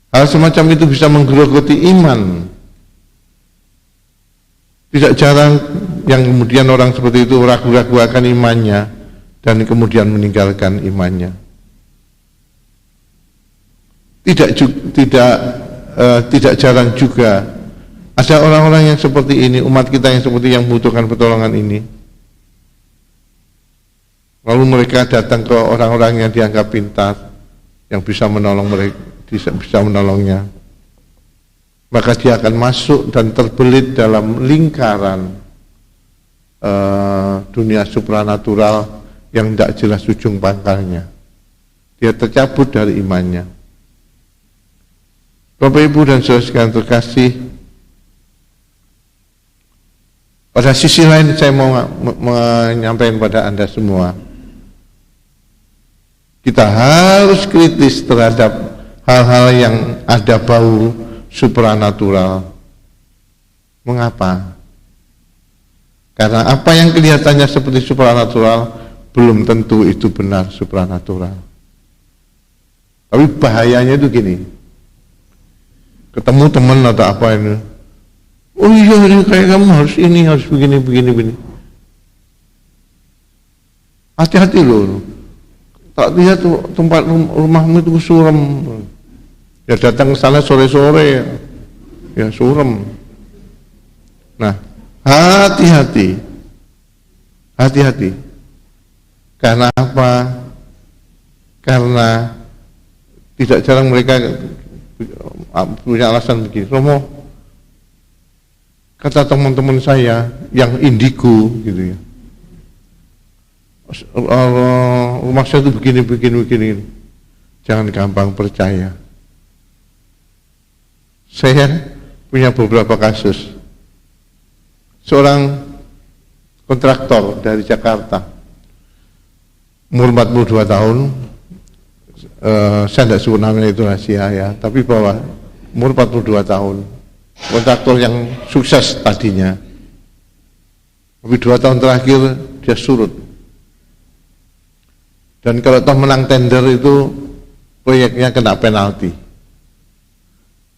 Hal semacam itu bisa menggerogoti iman. Tidak jarang yang kemudian orang seperti itu ragu-ragu akan imannya dan kemudian meninggalkan imannya. Tidak jarang juga ada orang-orang yang seperti ini, umat kita yang seperti yang membutuhkan pertolongan ini. Lalu mereka datang ke orang-orang yang dianggap pintar, yang bisa menolong mereka, bisa menolongnya. Maka dia akan masuk dan terbelit dalam lingkaran dunia supranatural yang tidak jelas ujung pangkalnya. Dia tercabut dari imannya. Bapak Ibu dan saudara sekalian terkasih, pada sisi lain saya mau menyampaikan pada Anda semua, kita harus kritis terhadap hal-hal yang ada bau supranatural. Mengapa? Karena apa yang kelihatannya seperti supranatural belum tentu itu benar supranatural. Tapi bahayanya itu gini, ketemu teman atau apa ini, oh iya ini kayak kamu harus ini, harus begini. Hati-hati loh, tak lihat tempat rumahmu itu suram. Ya datang ke sana sore-sore, ya suram. Nah, hati-hati. Karena apa? Karena tidak jarang mereka punya alasan begini, Romo, kata teman-teman saya yang indigo gitu ya, rumah saya itu begini. Jangan gampang percaya. Saya punya beberapa kasus. Seorang kontraktor dari Jakarta, umur 42 tahun, saya tidak sebut namanya, itu rahasia ya, tapi bahwa umur 42 tahun, kontraktor yang sukses tadinya, tapi 2 tahun terakhir dia surut. Dan kalau toh menang tender itu proyeknya kena penalti.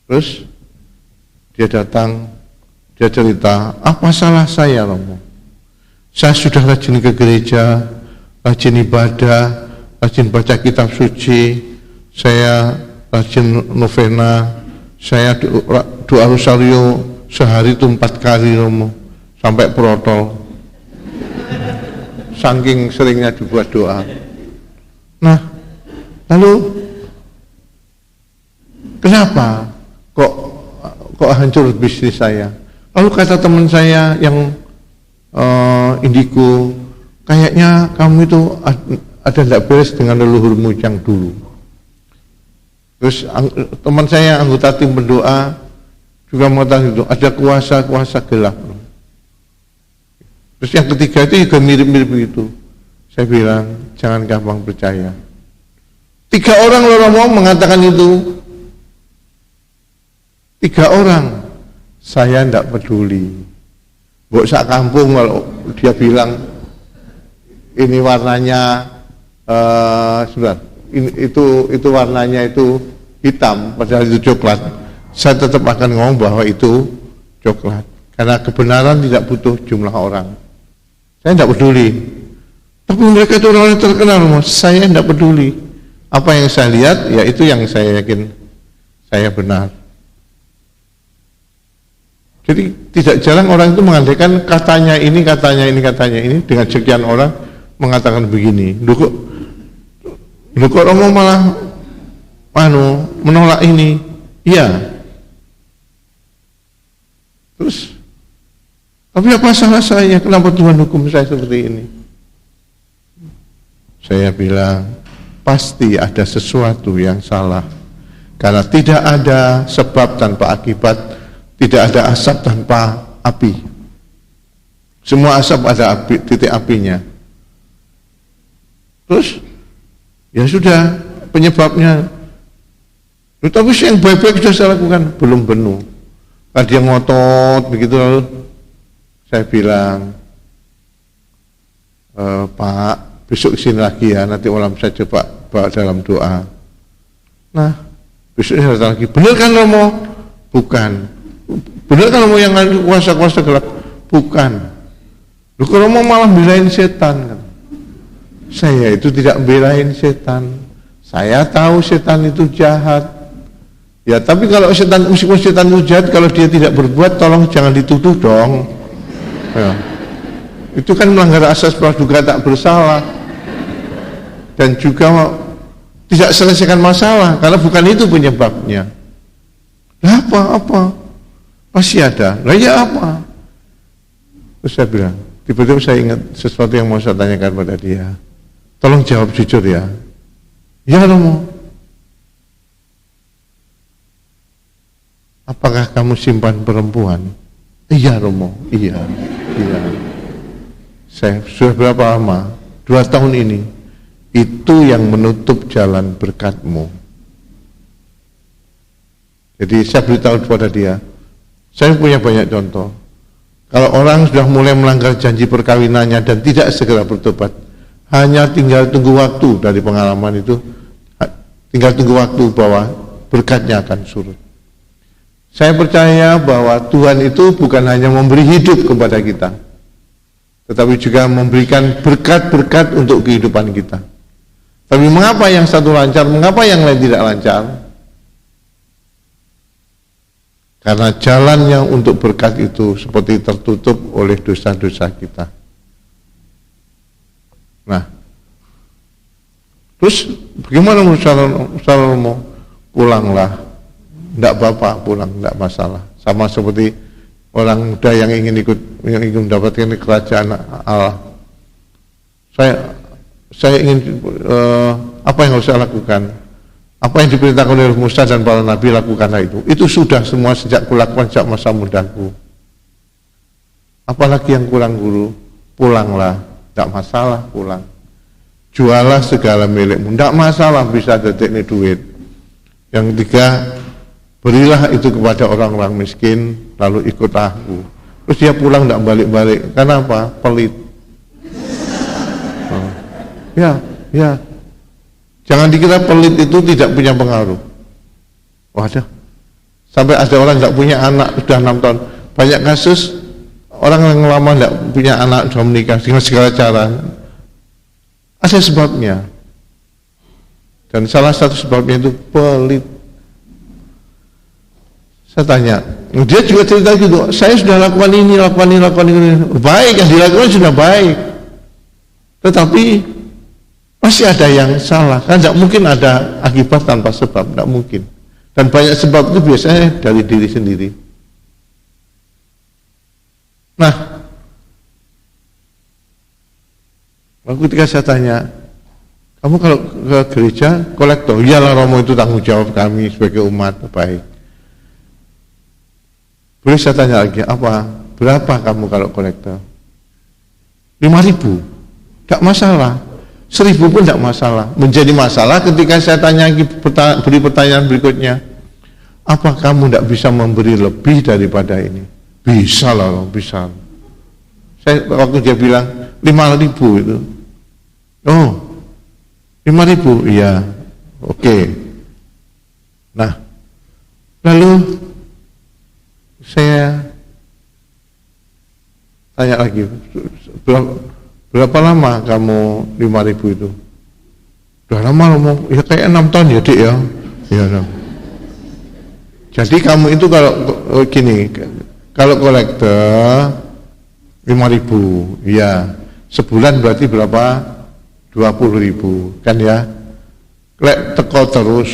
Terus dia datang, dia cerita, apa salah saya, Romo? Saya sudah rajin ke gereja, rajin ibadah, rajin baca kitab suci, saya rajin novena, saya doa rosario sehari itu 4 kali, Romo, sampai protol, saking seringnya dibuat doa. Nah, lalu kenapa kok hancur bisnis saya? Lalu kata teman saya yang indigo, kayaknya kamu itu ada tidak beres dengan leluhurmu yang dulu. Terus teman saya anggota tim berdoa juga mengatakan itu ada kuasa gelap. Terus yang ketiga itu juga mirip-mirip begitu. Saya bilang jangan gampang percaya. 3 orang mau mengatakan itu. 3 orang. saya tidak peduli. Mbok sak kampung kalau dia bilang ini warnanya sebentar, itu warnanya itu hitam, padahal itu coklat, saya tetap akan ngomong bahwa itu coklat, karena kebenaran tidak butuh jumlah orang. Saya tidak peduli. Tapi mereka itu orang terkenal, saya tidak peduli. Apa yang saya lihat, ya itu yang saya yakin saya benar. Jadi tidak jarang orang itu mengandaikan katanya ini dengan sekian orang mengatakan begini. Lu kok Romo malah menolak ini? Iya. Terus tapi apa salah saya? Kenapa Tuhan hukum saya seperti ini? Saya bilang pasti ada sesuatu yang salah. Karena tidak ada sebab tanpa akibat, tidak ada asap tanpa api. Semua asap ada api, titik apinya. Terus, ya sudah, penyebabnya. Tapi yang baik-baik sudah saya lakukan, belum penuh. Kalau dia ngotot begitu lalu, saya bilang, Pak, besok kesini lagi ya, nanti malam saya coba bawa dalam doa. Nah, besok saya datang lagi, benar kan Romo? Bukan. Benar kan Romo yang kuasa-kuasa gelap? Bukan. Lu kok Romo malah belain setan kan? Saya itu tidak belain setan. Saya tahu setan itu jahat. Ya tapi kalau meskipun setan itu jahat, kalau dia tidak berbuat, tolong jangan dituduh dong. Ya. Itu kan melanggar asas praduga tak bersalah. Dan juga tidak selesaikan masalah, karena bukan itu penyebabnya. Lah apa? Pasti ada. Lah ya apa? Terus saya bilang, tiba-tiba saya ingat sesuatu yang mau saya tanyakan pada dia. Tolong jawab jujur ya. Ya Romo. Apakah kamu simpan perempuan? Iya Romo, iya. Saya sudah berapa lama? 2 tahun ini. Itu yang menutup jalan berkat-Mu. Jadi saya beritahu kepada dia, saya punya banyak contoh. Kalau orang sudah mulai melanggar janji perkawinannya dan tidak segera bertobat, hanya tinggal tunggu waktu dari pengalaman itu, tinggal tunggu waktu bahwa berkatnya akan surut. Saya percaya bahwa Tuhan itu bukan hanya memberi hidup kepada kita, tetapi juga memberikan berkat-berkat untuk kehidupan kita. Tapi mengapa yang satu lancar, mengapa yang lain tidak lancar? Karena jalannya untuk berkat itu seperti tertutup oleh dosa-dosa kita. Nah, terus bagaimana Saudara Romo? Pulanglah, tidak apa-apa, pulang, tidak masalah. Sama seperti orang muda yang ingin mendapatkan kerajaan Allah. Saya ingin apa yang harus saya lakukan? Apa yang diperintahkan oleh Musa dan para nabi, lakukanlah itu. Itu sudah semua sejak kulakukan sejak masa mudaku. Apalagi yang kurang guru, pulanglah, tidak masalah, pulang. Jualah segala milikmu, tidak masalah, bisa detik ini duit. Yang ketiga, berilah itu kepada orang-orang miskin, lalu ikutlah aku. Terus dia pulang tidak balik-balik, karena apa? Pelit. Ya. Jangan dikira pelit itu tidak punya pengaruh. Waduh, sampai ada orang tidak punya anak sudah 6 tahun. Banyak kasus orang yang lama tidak punya anak sudah menikah dengan segala cara. Ada sebabnya. Dan salah satu sebabnya itu pelit. Saya tanya, dia juga cerita gitu. Saya sudah lakukan ini. Baik, yang dilakukan sudah baik. Tetapi masih ada yang salah, kan tidak mungkin ada akibat tanpa sebab, tidak mungkin. Dan banyak sebab itu biasanya dari diri sendiri. Nah, ketika saya tanya, kamu kalau ke gereja kolektor, iyalah Romo, itu tanggung jawab kami sebagai umat, baik. Boleh saya tanya lagi, berapa kamu kalau kolektor? 5.000, tidak masalah. 1.000 pun tidak masalah. Menjadi masalah ketika saya tanya beri pertanyaan berikutnya, apa kamu tidak bisa memberi lebih daripada ini? Bisa lah, bisa. Saya waktu dia bilang 5.000 itu, oh 5.000, iya, oke. Nah, lalu saya tanya lagi, berapa lama kamu 5.000 itu? Udah lama ngomong, ya kayak 6 tahun ya dik ya. Ya, 6. Jadi kamu itu kalau gini, kalau kolektor 5.000, ya sebulan berarti berapa? 20.000 kan ya. Lek teko terus.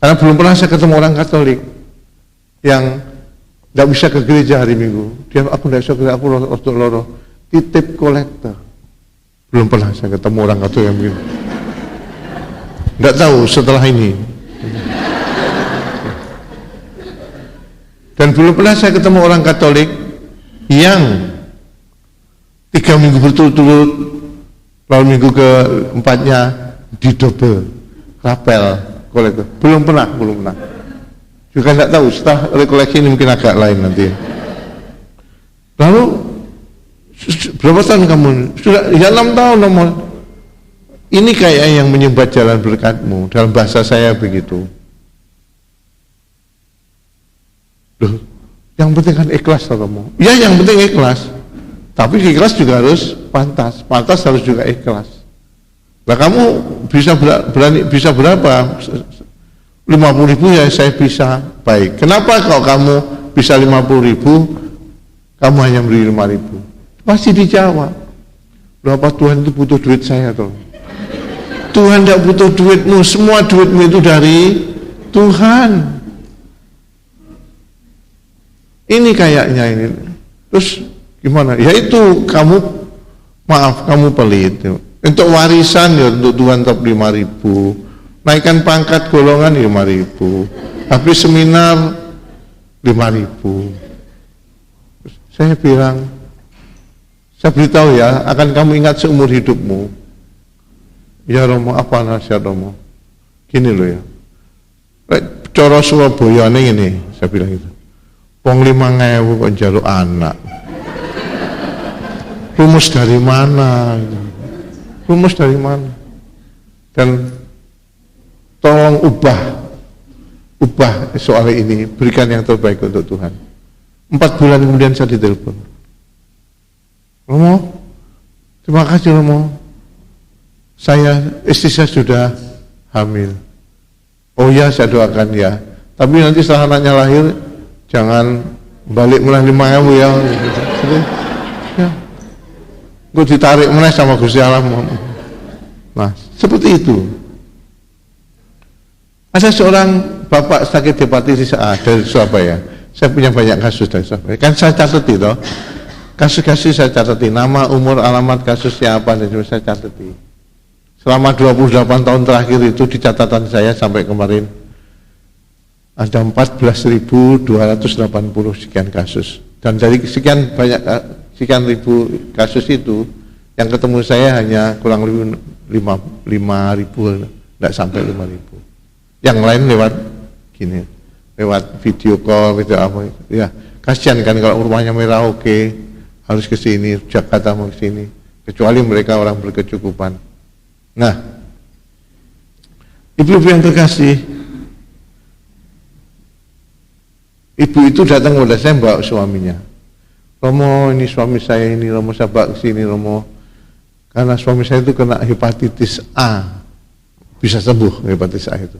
Karena belum pernah saya ketemu orang Katolik yang tidak bisa ke gereja hari Minggu. Dia aku tidak bisa ke gereja, aku loro titip kolektor. Belum pernah saya ketemu orang Katolik yang begini. Tidak tahu setelah ini. Dan belum pernah saya ketemu orang Katolik yang 3 minggu berturut-turut, lalu minggu ke-4-nya didobel, rapel, kolektor. Belum pernah. Juga tidak tahu, setelah rekoleksi ini mungkin agak lain nanti. Lalu, berapa tahun kamu? Sudah, ya 6 tahun nomor. Ini kayak yang menyumbat jalan berkatmu, dalam bahasa saya begitu. Loh, yang penting kan ikhlas kamu. Ya yang penting ikhlas. Tapi ikhlas juga harus pantas. Pantas harus juga ikhlas. Nah kamu bisa bisa berapa? 50.000 ya saya bisa. Baik. Kenapa kalau kamu bisa 50.000, kamu hanya beri 5.000? Pasti dijawab. Berapa Tuhan itu butuh duit saya tuh? Tuhan tidak butuh duitmu. Semua duitmu itu dari Tuhan. Ini kayaknya ini. Terus gimana? Ya itu kamu pelit. Untuk warisan ya untuk Tuhan tetap 5.000. Naikkan pangkat golongan 5.000. Habis seminar 5.000. Saya bilang, saya beritahu ya, akan kamu ingat seumur hidupmu. Ya Romo, apa nasihat Romo? Gini loh ya. Coro Surabaya ini, saya bilang gitu. Wong 5.000 kok njaluk anak. Rumus dari mana? Rumus dari mana? Dan tolong ubah soal ini, berikan yang terbaik untuk Tuhan. 4 bulan kemudian saya ditelepon. Romo, terima kasih Romo. Istri saya sudah hamil. Oh ya, saya doakan ya. Tapi nanti setelah anaknya lahir, jangan balik mulai 5.000 ya. Ya. Gue ditarik mulai sama Gusti Allah. Nah, seperti itu. Ada seorang bapak sakit hepatitis A dari Surabaya. Saya punya banyak kasus dari Surabaya. Kan saya catat itu. Kasus-kasus saya catati, nama, umur, alamat kasusnya apa dan juga saya catati. Selama 28 tahun terakhir itu di catatan saya sampai kemarin ada 14.280 sekian kasus. Dan dari sekian ribu kasus itu yang ketemu saya hanya kurang lebih 5.000, tidak sampai 5.000. Yang lain lewat video call, video apa. Ya, kasihan kan kalau rumahnya Merauke harus ke sini, Jakarta mau ke sini. Kecuali mereka orang berkecukupan. Nah, ibu-ibu yang terkasih, ibu itu datang kepada saya bawa suaminya. Romo, ini suami saya ini, Romo saya bawa ke sini, Romo. Karena suami saya itu kena hepatitis A. Bisa sembuh hepatitis A itu.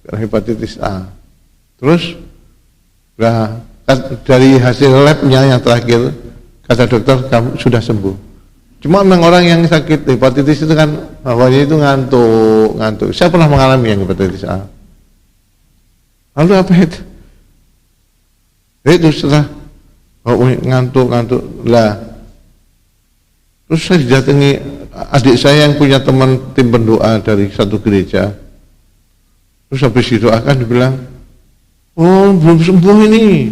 Kena hepatitis A. Terus, dari hasil labnya yang terakhir, kata dokter, kamu sudah sembuh. Cuma memang orang yang sakit hepatitis itu kan awalnya itu ngantuk. Saya pernah mengalami yang hepatitis A. Lalu apa itu? Itu setelah ngantuk lah. Terus saya didatangi adik saya yang punya teman tim pendoa dari satu gereja. Terus habis didoakan dibilang, oh belum sembuh ini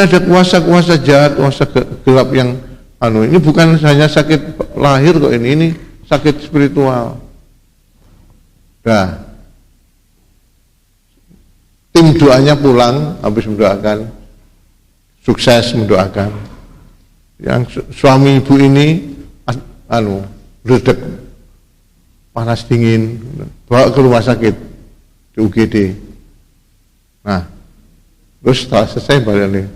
ada kuasa-kuasa jahat, kuasa gelap yang ini bukan hanya sakit lahir kok ini sakit spiritual. Nah, tim doanya pulang, habis mendoakan, sukses mendoakan. Yang suami ibu ini, redek, panas dingin, bawa ke rumah sakit di UGD. Nah, terus setelah selesai balik nih.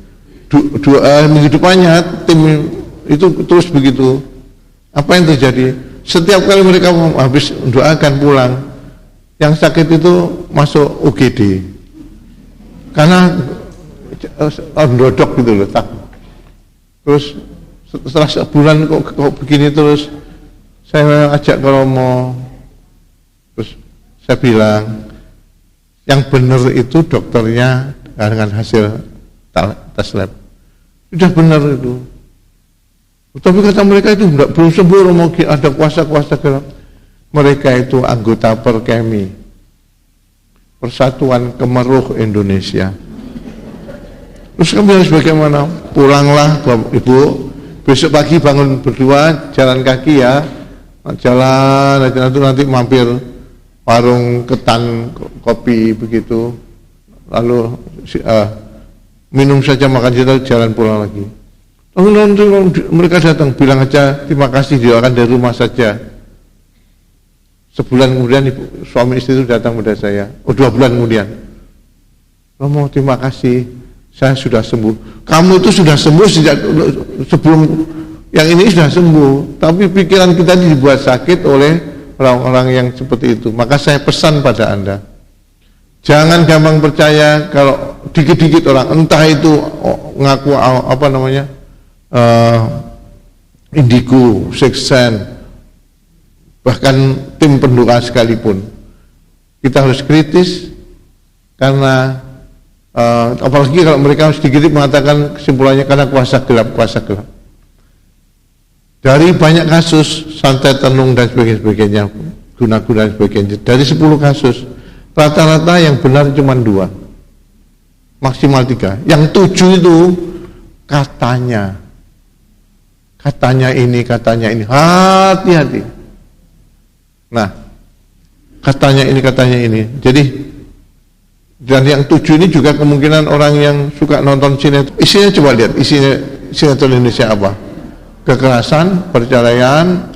Minggu depannya tim itu terus begitu. Apa yang terjadi? Setiap kali mereka habis mendoakan pulang, yang sakit itu masuk UGD. Karena ndodok gitu loh, takut. Terus setelah sebulan kok begini terus, saya ajak ke Romo. Terus saya bilang, yang benar itu dokternya dengan hasil tes lab. Sudah benar itu. Tapi kata mereka itu belum sembuh, Romo, ada kuasa-kuasa gelap. Mereka itu anggota Perkemi, Persatuan Kemeruh Indonesia. Terus kami harus bagaimana? Pulanglah Bapak Ibu, besok pagi bangun berdua, jalan kaki ya, jalan itu nanti mampir warung ketan kopi begitu, lalu minum saja, makan saja, jalan pulang lagi. Lalu mereka datang, bilang aja terima kasih, doakan dari rumah saja. Sebulan kemudian suami istri itu datang pada saya, 2 bulan kemudian, Romo terima kasih, saya sudah sembuh. Kamu itu sudah sembuh sejak sebelum yang ini sudah sembuh, tapi pikiran kita dibuat sakit oleh orang-orang yang seperti itu. Maka saya pesan pada Anda, jangan gampang percaya kalau dikit-dikit orang, entah itu ngaku apa namanya, indigo, sixth sense, bahkan tim pendoa sekalipun. Kita harus kritis, karena apalagi kalau mereka sedikit mengatakan kesimpulannya karena kuasa gelap. Dari banyak kasus santai tenung dan sebagainya, guna-guna dan sebagainya, dari 10 kasus rata-rata yang benar cuma 2, maksimal 3. Yang 7 itu katanya ini, hati-hati. Nah, katanya ini. Jadi, dan yang 7 ini juga kemungkinan orang yang suka nonton sinetron. Isinya coba lihat, isinya sinetron Indonesia apa? Kekerasan, perceraian,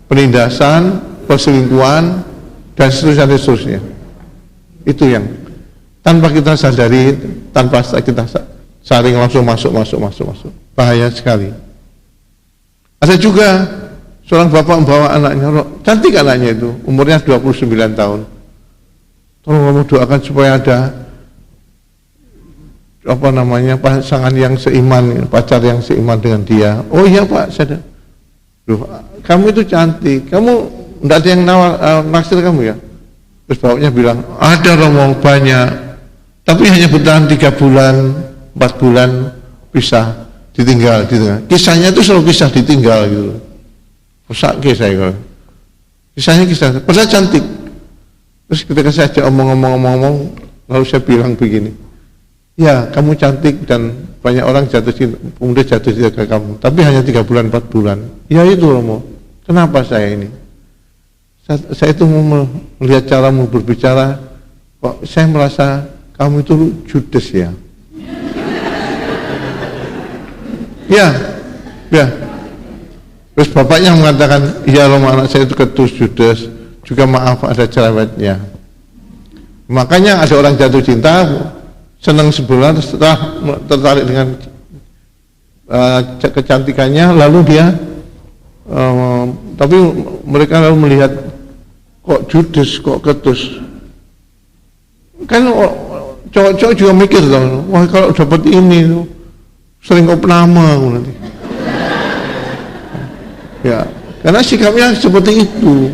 penindasan, perselingkuhan, dan seterusnya. Itu yang tanpa kita sadari, tanpa kita saring langsung masuk. Bahaya sekali. Ada juga seorang bapak membawa anaknya, cantik anaknya itu, umurnya 29 tahun. Tolong kamu doakan supaya ada pasangan yang seiman, pacar yang seiman dengan dia. Oh iya Pak, saya. Loh, kamu itu cantik, kamu enggak ada yang naksir kamu ya? Terus bapaknya bilang, ada Romo, banyak, tapi hanya bertahan 3 bulan, 4 bulan, pisah, ditinggal. Kisahnya itu selalu kisah ditinggal gitu. Sakit saya kalau. Kisahnya padahal cantik. Terus ketika saya ajak omong, lalu saya bilang begini, ya kamu cantik dan banyak orang jatuh cinta ke kamu, tapi hanya 3 bulan, 4 bulan. Ya itu Romo, kenapa saya ini? Saya itu mau melihat caramu berbicara, kok saya merasa kamu itu judes ya. Ya. Terus bapaknya mengatakan, iya Romo, anak saya itu ketus judes, juga maaf ada cerewetnya. Makanya ada orang jatuh cinta, senang sebulan, setelah tertarik dengan kecantikannya, lalu dia tapi mereka lalu melihat kok judes, kok ketus. Kan cowok-cowok juga mikir dong, wah kalau dapat ini sering opname nanti. Ya, karena sikapnya seperti itu.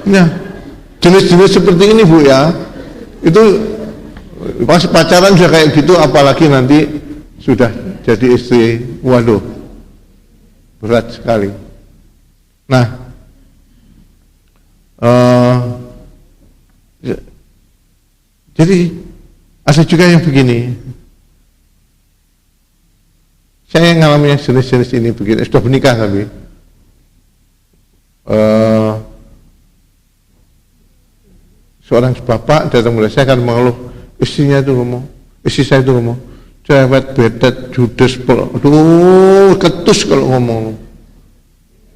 Nah, jenis-jenis seperti ini Bu ya, itu pas pacaran sudah kayak gitu, apalagi nanti sudah jadi istri, waduh, berat sekali. Nah, jadi ada juga yang begini. Saya ngalami yang jenis-jenis ini begini, sudah menikah tapi seorang bapak datang kepada saya kan mengeluh, istrinya itu ngomong, istri saya itu ngomong, cewek betet judes, aduh ketus kalau ngomong.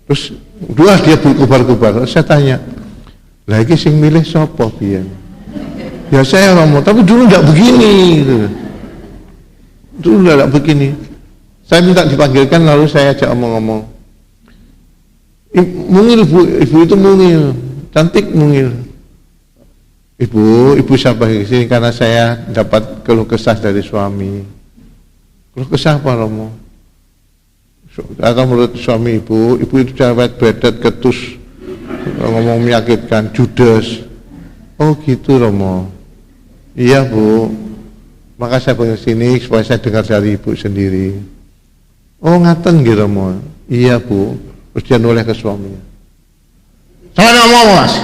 Terus dia berkubar-kubar. Saya tanya, lagi sing milih sopo pian? Ya saya Romo, tapi dulu enggak begini gitu. Dulu enggak begini. Saya minta dipanggilkan, lalu saya ajak ngomong. Mungil bu, ibu itu mungil, cantik mungil. Ibu sabar di sini karena saya dapat keluh kesah dari suami. Keluh kesah apa Romo? Atau menurut suami ibu itu cewek bedet ketus, ngomong menyakitkan, judes. Oh gitu Romo. Iya Bu, maka saya panggil sini supaya saya dengar dari ibu sendiri. Oh ngaten gitu Romo. Iya Bu. Terus dia noleh ke suaminya. Sama ngomong Mas.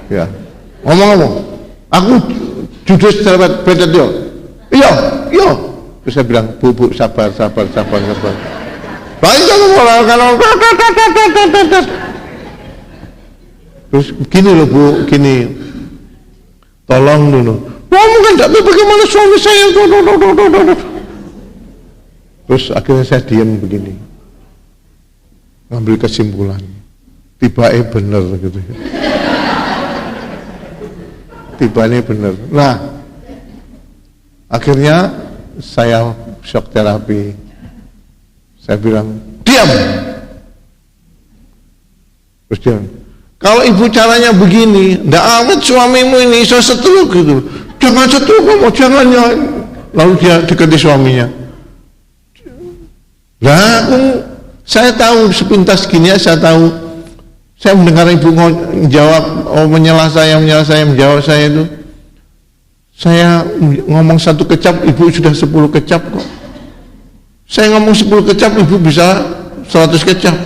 Ya, ngomong. Aku judes cewek bedet yo. Iya. Terus saya bilang, Bu, sabar. Baik kalau terus gini loh Bu, gini. Tolong dulu. Kamu kan tidak tahu bagaimana suami saya. Terus akhirnya saya diam begini. Ngambil kesimpulan. Tiba-tiba bener gitu. Tiba-tiba bener. Nah, akhirnya saya shock terapi. Saya bilang, diam. Terus dia, kalau ibu caranya begini, ndak amat suamimu ini saya setruk gitu. Jangan setruk kamu, jangan. Lalu dia dekati suaminya. Lah, saya tahu sepintas gini ya, saya tahu. Saya mendengar ibu menjawab, menjawab saya itu. Saya ngomong 1 kecap, ibu sudah 10 kecap kok. Saya ngomong 10 kecap, ibu bisa 100 kecap.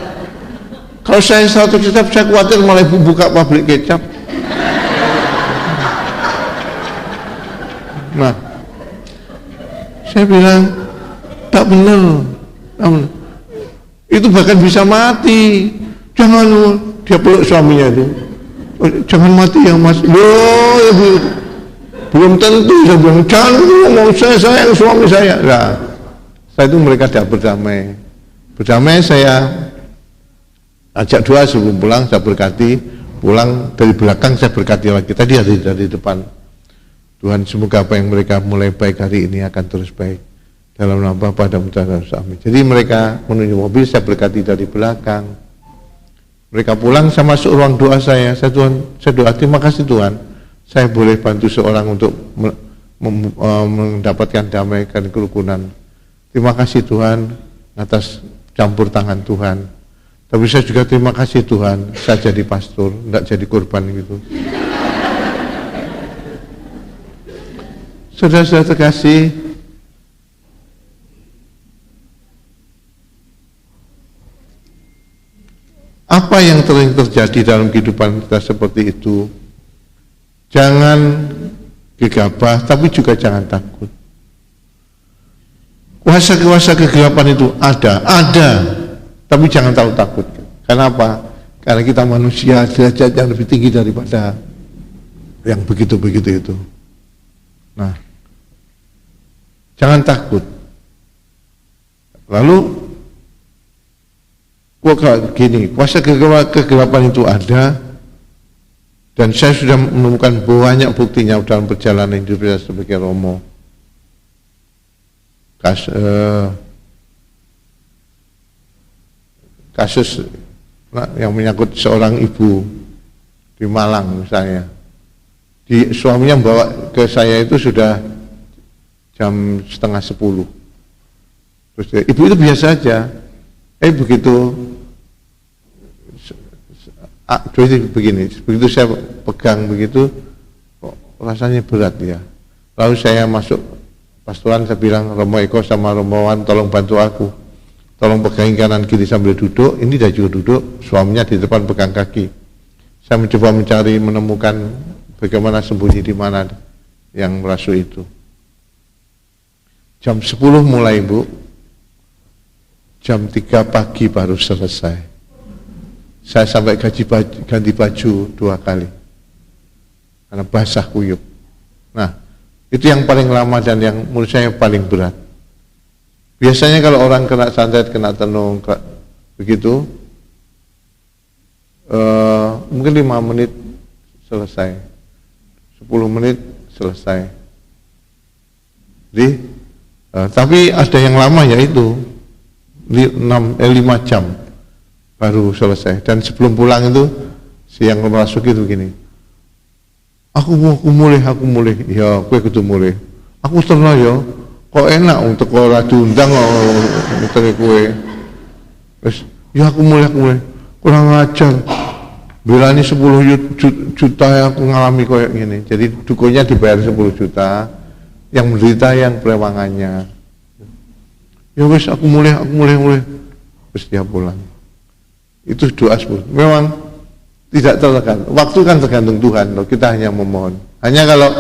Kalau saya 100 kecap, saya khawatir malah ibu buka pabrik kecap. Nah, saya bilang, tak benar. Itu bahkan bisa mati. Jangan, dia peluk suaminya itu. Jangan mati ya Mas. Loh, ibu. Belum tentu, saya bilang, jangan ngomong saya sayang suami saya. Nah, setelah itu mereka tidak berdamai. Berdamai saya ajak doa sebelum pulang, saya berkati. Pulang dari belakang saya berkati lagi. Tadi ada dari depan. Tuhan semoga apa yang mereka mulai baik hari ini akan terus baik. Dalam nama Bapa dan Putra dan Roh Kudus. Jadi mereka menuju mobil, saya berkati dari belakang. Mereka pulang, saya masuk ruang doa saya. Saya doa, terima kasih Tuhan. Saya boleh bantu seorang untuk mendapatkan damai dan kerukunan. Terima kasih Tuhan atas campur tangan Tuhan. Tapi saya juga terima kasih Tuhan, saya jadi pastor, enggak jadi korban gitu. Saudara-saudara terkasih, apa yang terjadi dalam kehidupan kita seperti itu? Jangan gegabah, tapi juga jangan takut. Kuasa-kuasa kegelapan itu ada, tapi jangan tahu takut. Kenapa? Karena kita manusia derajat yang lebih tinggi daripada yang begitu-begitu itu. Nah, jangan takut. Lalu, gini, kuasa kegelapan itu ada. Dan saya sudah menemukan banyak buktinya dalam perjalanan hidup saya sebagai Romo. Kasus yang menyangkut seorang ibu di Malang misalnya. Suaminya bawa ke saya itu sudah jam 9:30. Terus ibu itu biasa aja. Begitu jadi begini, begitu saya pegang begitu, kok rasanya berat ya. Lalu saya masuk pastoran, saya bilang, Romo Eko sama Romo Wan, tolong bantu aku. Tolong pegangin kanan kiri sambil duduk, ini dia juga duduk, suaminya di depan pegang kaki. Saya mencoba menemukan bagaimana sembunyi di mana yang merasuk itu. Jam 10 mulai Bu, jam 3 pagi baru selesai. Saya sampai ganti baju 2 kali karena basah kuyup. Nah, itu yang paling lama dan yang menurut saya paling berat. Biasanya kalau orang kena santet, kena tenung, begitu, mungkin 5 menit selesai, 10 menit selesai. Jadi, tapi ada yang lama yaitu 5 jam baru selesai. Dan sebelum pulang itu, si yang merasuk itu gini, aku mulai, ya kue kudu mulai. Aku terno ya, kok enak untuk ora diundang untuk kue. Terus, ya aku mulai, kurang ajar. Bilangnya 10 juta yang aku ngalami kayak gini. Jadi dukunnya dibayar 10 juta, yang menderita yang perewangannya. Ya wis aku mulai. Terus dia pulang. Itu doa sepuluh. Memang tidak tertekan. Waktu kan tergantung Tuhan loh. Kita hanya memohon. Hanya kalau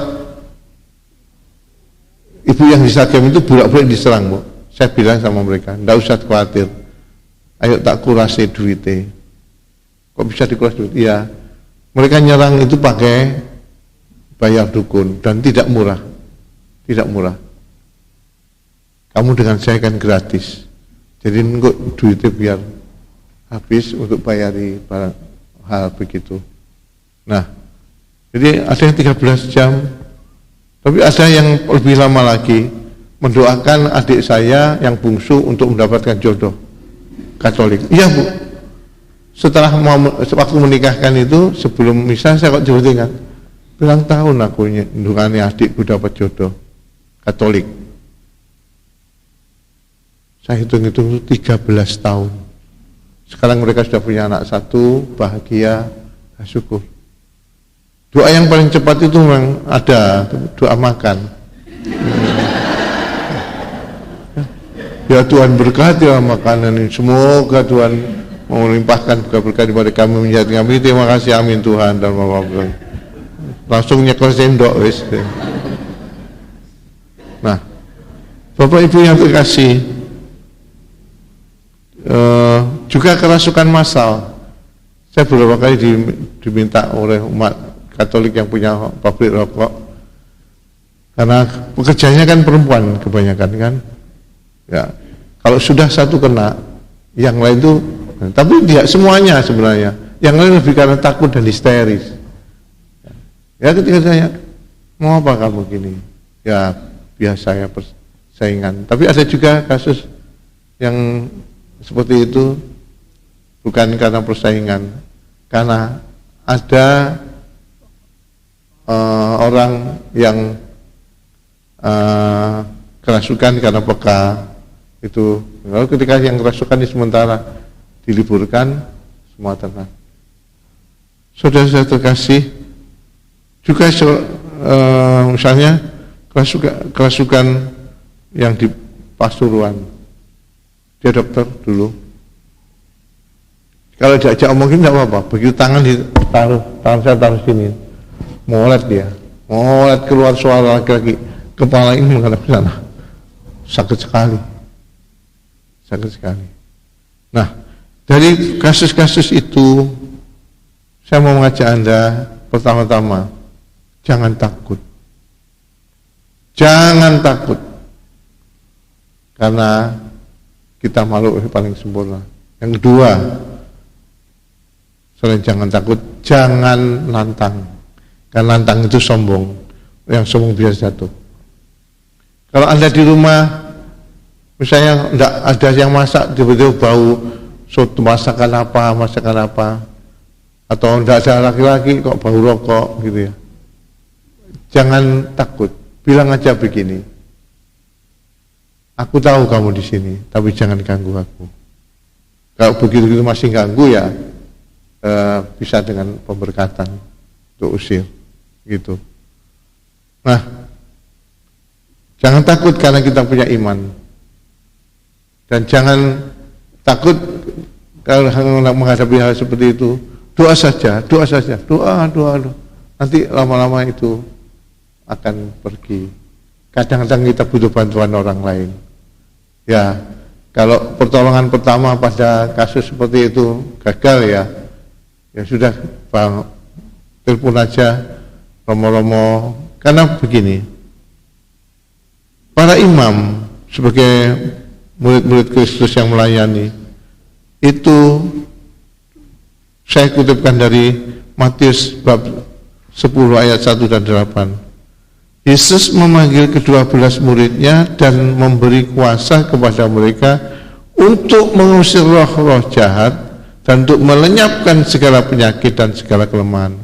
ibu yang disagem itu bolak-balik diserang, Bu. Saya bilang sama mereka, enggak usah khawatir. Ayo tak kurasi duitnya. Kok bisa dikuras duit? Iya. Mereka nyerang itu pakai bayar dukun dan tidak murah. Tidak murah. Kamu dengan saya kan gratis. Jadi kok duitnya biar habis untuk bayari barang hal begitu. Nah, jadi ada yang 13 jam, tapi ada yang lebih lama lagi, mendoakan adik saya yang bungsu untuk mendapatkan jodoh Katolik. Iya, Bu. Setelah waktu menikahkan itu, sebelum misa saya kok coba ingat, bilang tahun aku ndungane adikku dapat jodoh Katolik. Saya hitung-hitung 13 tahun. Sekarang mereka sudah punya anak 1, bahagia, syukur. Doa yang paling cepat itu memang ada, doa makan. Ya Tuhan berkati makanan ini. Semoga Tuhan melimpahkan berkah kepada kami, menjadi kami. Terima kasih, amin Tuhan. Dan langsung nyekel sendok wis. Nah, Bapak Ibu yang terkasih, juga kerasukan massal. Saya beberapa kali diminta oleh umat Katolik yang punya pabrik rokok, karena pekerjanya kan perempuan kebanyakan kan. Ya, kalau sudah satu kena, yang lain itu, tapi tidak semuanya sebenarnya. Yang lain lebih karena takut dan histeris. Ya ketika saya, mau apa kamu gini? Ya biasa ya persaingan. Tapi ada juga kasus yang seperti itu bukan karena persaingan, karena ada orang yang kerasukan karena peka itu. Lalu ketika yang kerasukan ini sementara diliburkan, semua tenang. Saudara-saudara terkasih, juga misalnya kerasukan yang di Pasuruan, dia dokter dulu. Kalau diajak omongin tidak apa-apa, begitu tangan ditaruh, tangan saya taruh sini, molet dia, molet keluar suara laki-laki, kepala ini menghadap ke sana, sakit sekali. Nah, dari kasus-kasus itu, saya mau mengajak Anda, pertama-tama, jangan takut. Jangan takut. Karena kita makhluk yang paling sempurna. Yang kedua, selain jangan takut, jangan lantang. Karena lantang itu sombong. Yang sombong biasa jatuh. Kalau Anda di rumah, misalnya enggak ada yang masak, tiba-tiba bau soto masakan apa, atau enggak ada laki-laki kok bau rokok gitu ya. Jangan takut, bilang aja begini, aku tahu kamu di sini, tapi jangan ganggu aku. Kalau begitu masih ganggu ya, bisa dengan pemberkatan untuk usir, gitu. Nah, jangan takut karena kita punya iman. Dan jangan takut kalau menghadapi hal seperti itu. Doa saja, doa. Nanti lama-lama itu akan pergi. Kadang-kadang kita butuh bantuan orang lain. Ya, kalau pertolongan pertama pada kasus seperti itu gagal ya sudah, Bang, telepon aja romo-romo Karena begini, para imam sebagai murid-murid Kristus yang melayani, itu saya kutipkan dari Matius bab 10 ayat 1 dan 8. Yesus memanggil ke-12 muridnya dan memberi kuasa kepada mereka untuk mengusir roh-roh jahat dan untuk melenyapkan segala penyakit dan segala kelemahan.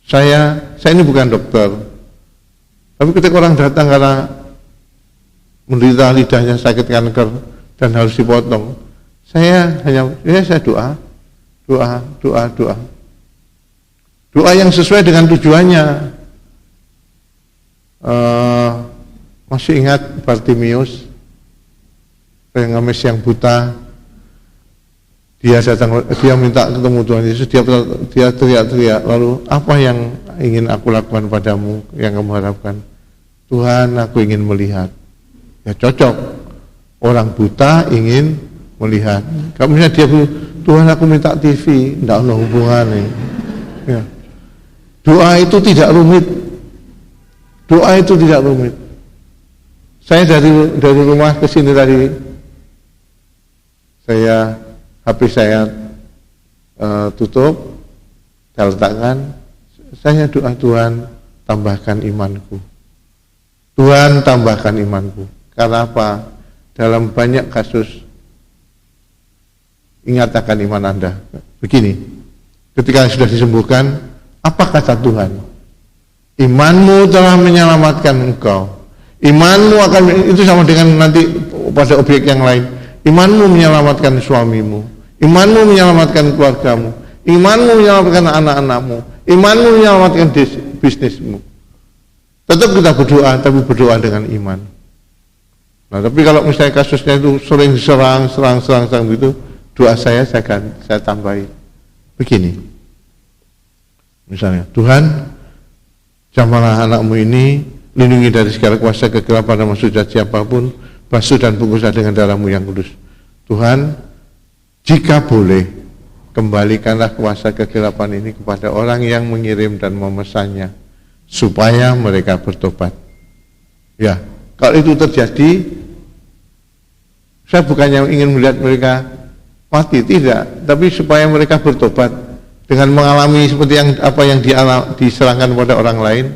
Saya ini bukan dokter, tapi ketika orang datang karena menderita lidahnya sakit kanker dan harus dipotong, saya doa yang sesuai dengan tujuannya. Masih ingat Bartimius, pengemis yang buta? Dia minta ketemu Tuhan Yesus, dia teriak-teriak, lalu apa yang ingin aku lakukan padamu, yang kamu harapkan? Tuhan, aku ingin melihat. Ya cocok, orang buta ingin melihat. Kalau misalnya dia Tuhan, aku minta TV, tidak ada hubungannya. Ya. Doa itu tidak rumit. Saya dari rumah ke sini tadi, HP saya tutup, saya letakkan, saya doa, Tuhan tambahkan imanku. Tuhan tambahkan imanku. Karena apa? Dalam banyak kasus, ingat akan iman Anda. Begini, ketika sudah disembuhkan, apa kata Tuhan? Imanmu telah menyelamatkan engkau. Imanmu akan, itu sama dengan nanti pada objek yang lain. Imanmu menyelamatkan suamimu. Imanmu menyelamatkan keluargamu. Imanmu menyelamatkan anak-anakmu. Imanmu menyelamatkan bisnismu. Tetap kita berdoa, tapi berdoa dengan iman. Nah, tapi kalau misalnya kasusnya itu sering serang gitu, doa saya tambahi. Begini. Misalnya, Tuhan, jamahlah anakmu ini, lindungi dari segala kuasa kegelapan dan maksud siapapun, basuh dan bungkuslah dengan darahmu yang kudus. Tuhan, jika boleh, kembalikanlah kuasa kegelapan ini kepada orang yang mengirim dan memesannya, supaya mereka bertobat. Ya, kalau itu terjadi, saya bukannya ingin melihat mereka mati, tidak, tapi supaya mereka bertobat dengan mengalami seperti yang diserahkan kepada orang lain.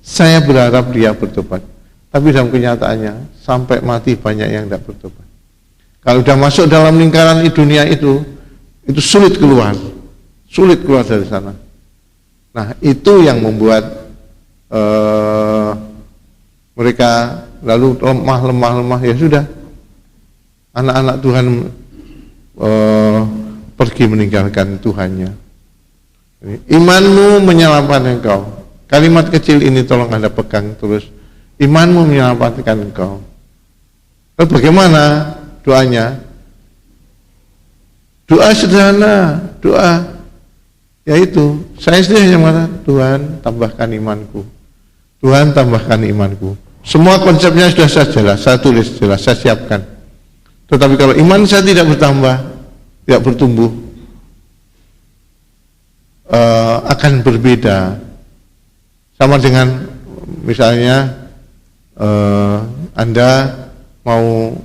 Saya berharap dia bertobat, tapi dalam kenyataannya sampai mati banyak yang tidak bertobat. Kalau sudah masuk dalam lingkaran dunia itu sulit keluar dari sana. Nah, itu yang membuat mereka lalu lemah. Ya sudah, anak-anak Tuhan pergi meninggalkan Tuhannya. Imanmu menyelamatkan engkau. Kalimat kecil ini tolong Anda pegang terus. Imanmu menyelamatkan engkau. Lalu bagaimana doanya? Doa sederhana, yaitu saya sendiri hanya mengatakan, Tuhan tambahkan imanku. Tuhan tambahkan imanku. Semua konsepnya sudah saya tulis jelas, saya siapkan. Tetapi kalau iman saya tidak bertambah, tidak bertumbuh, akan berbeda. Sama dengan misalnya Anda mau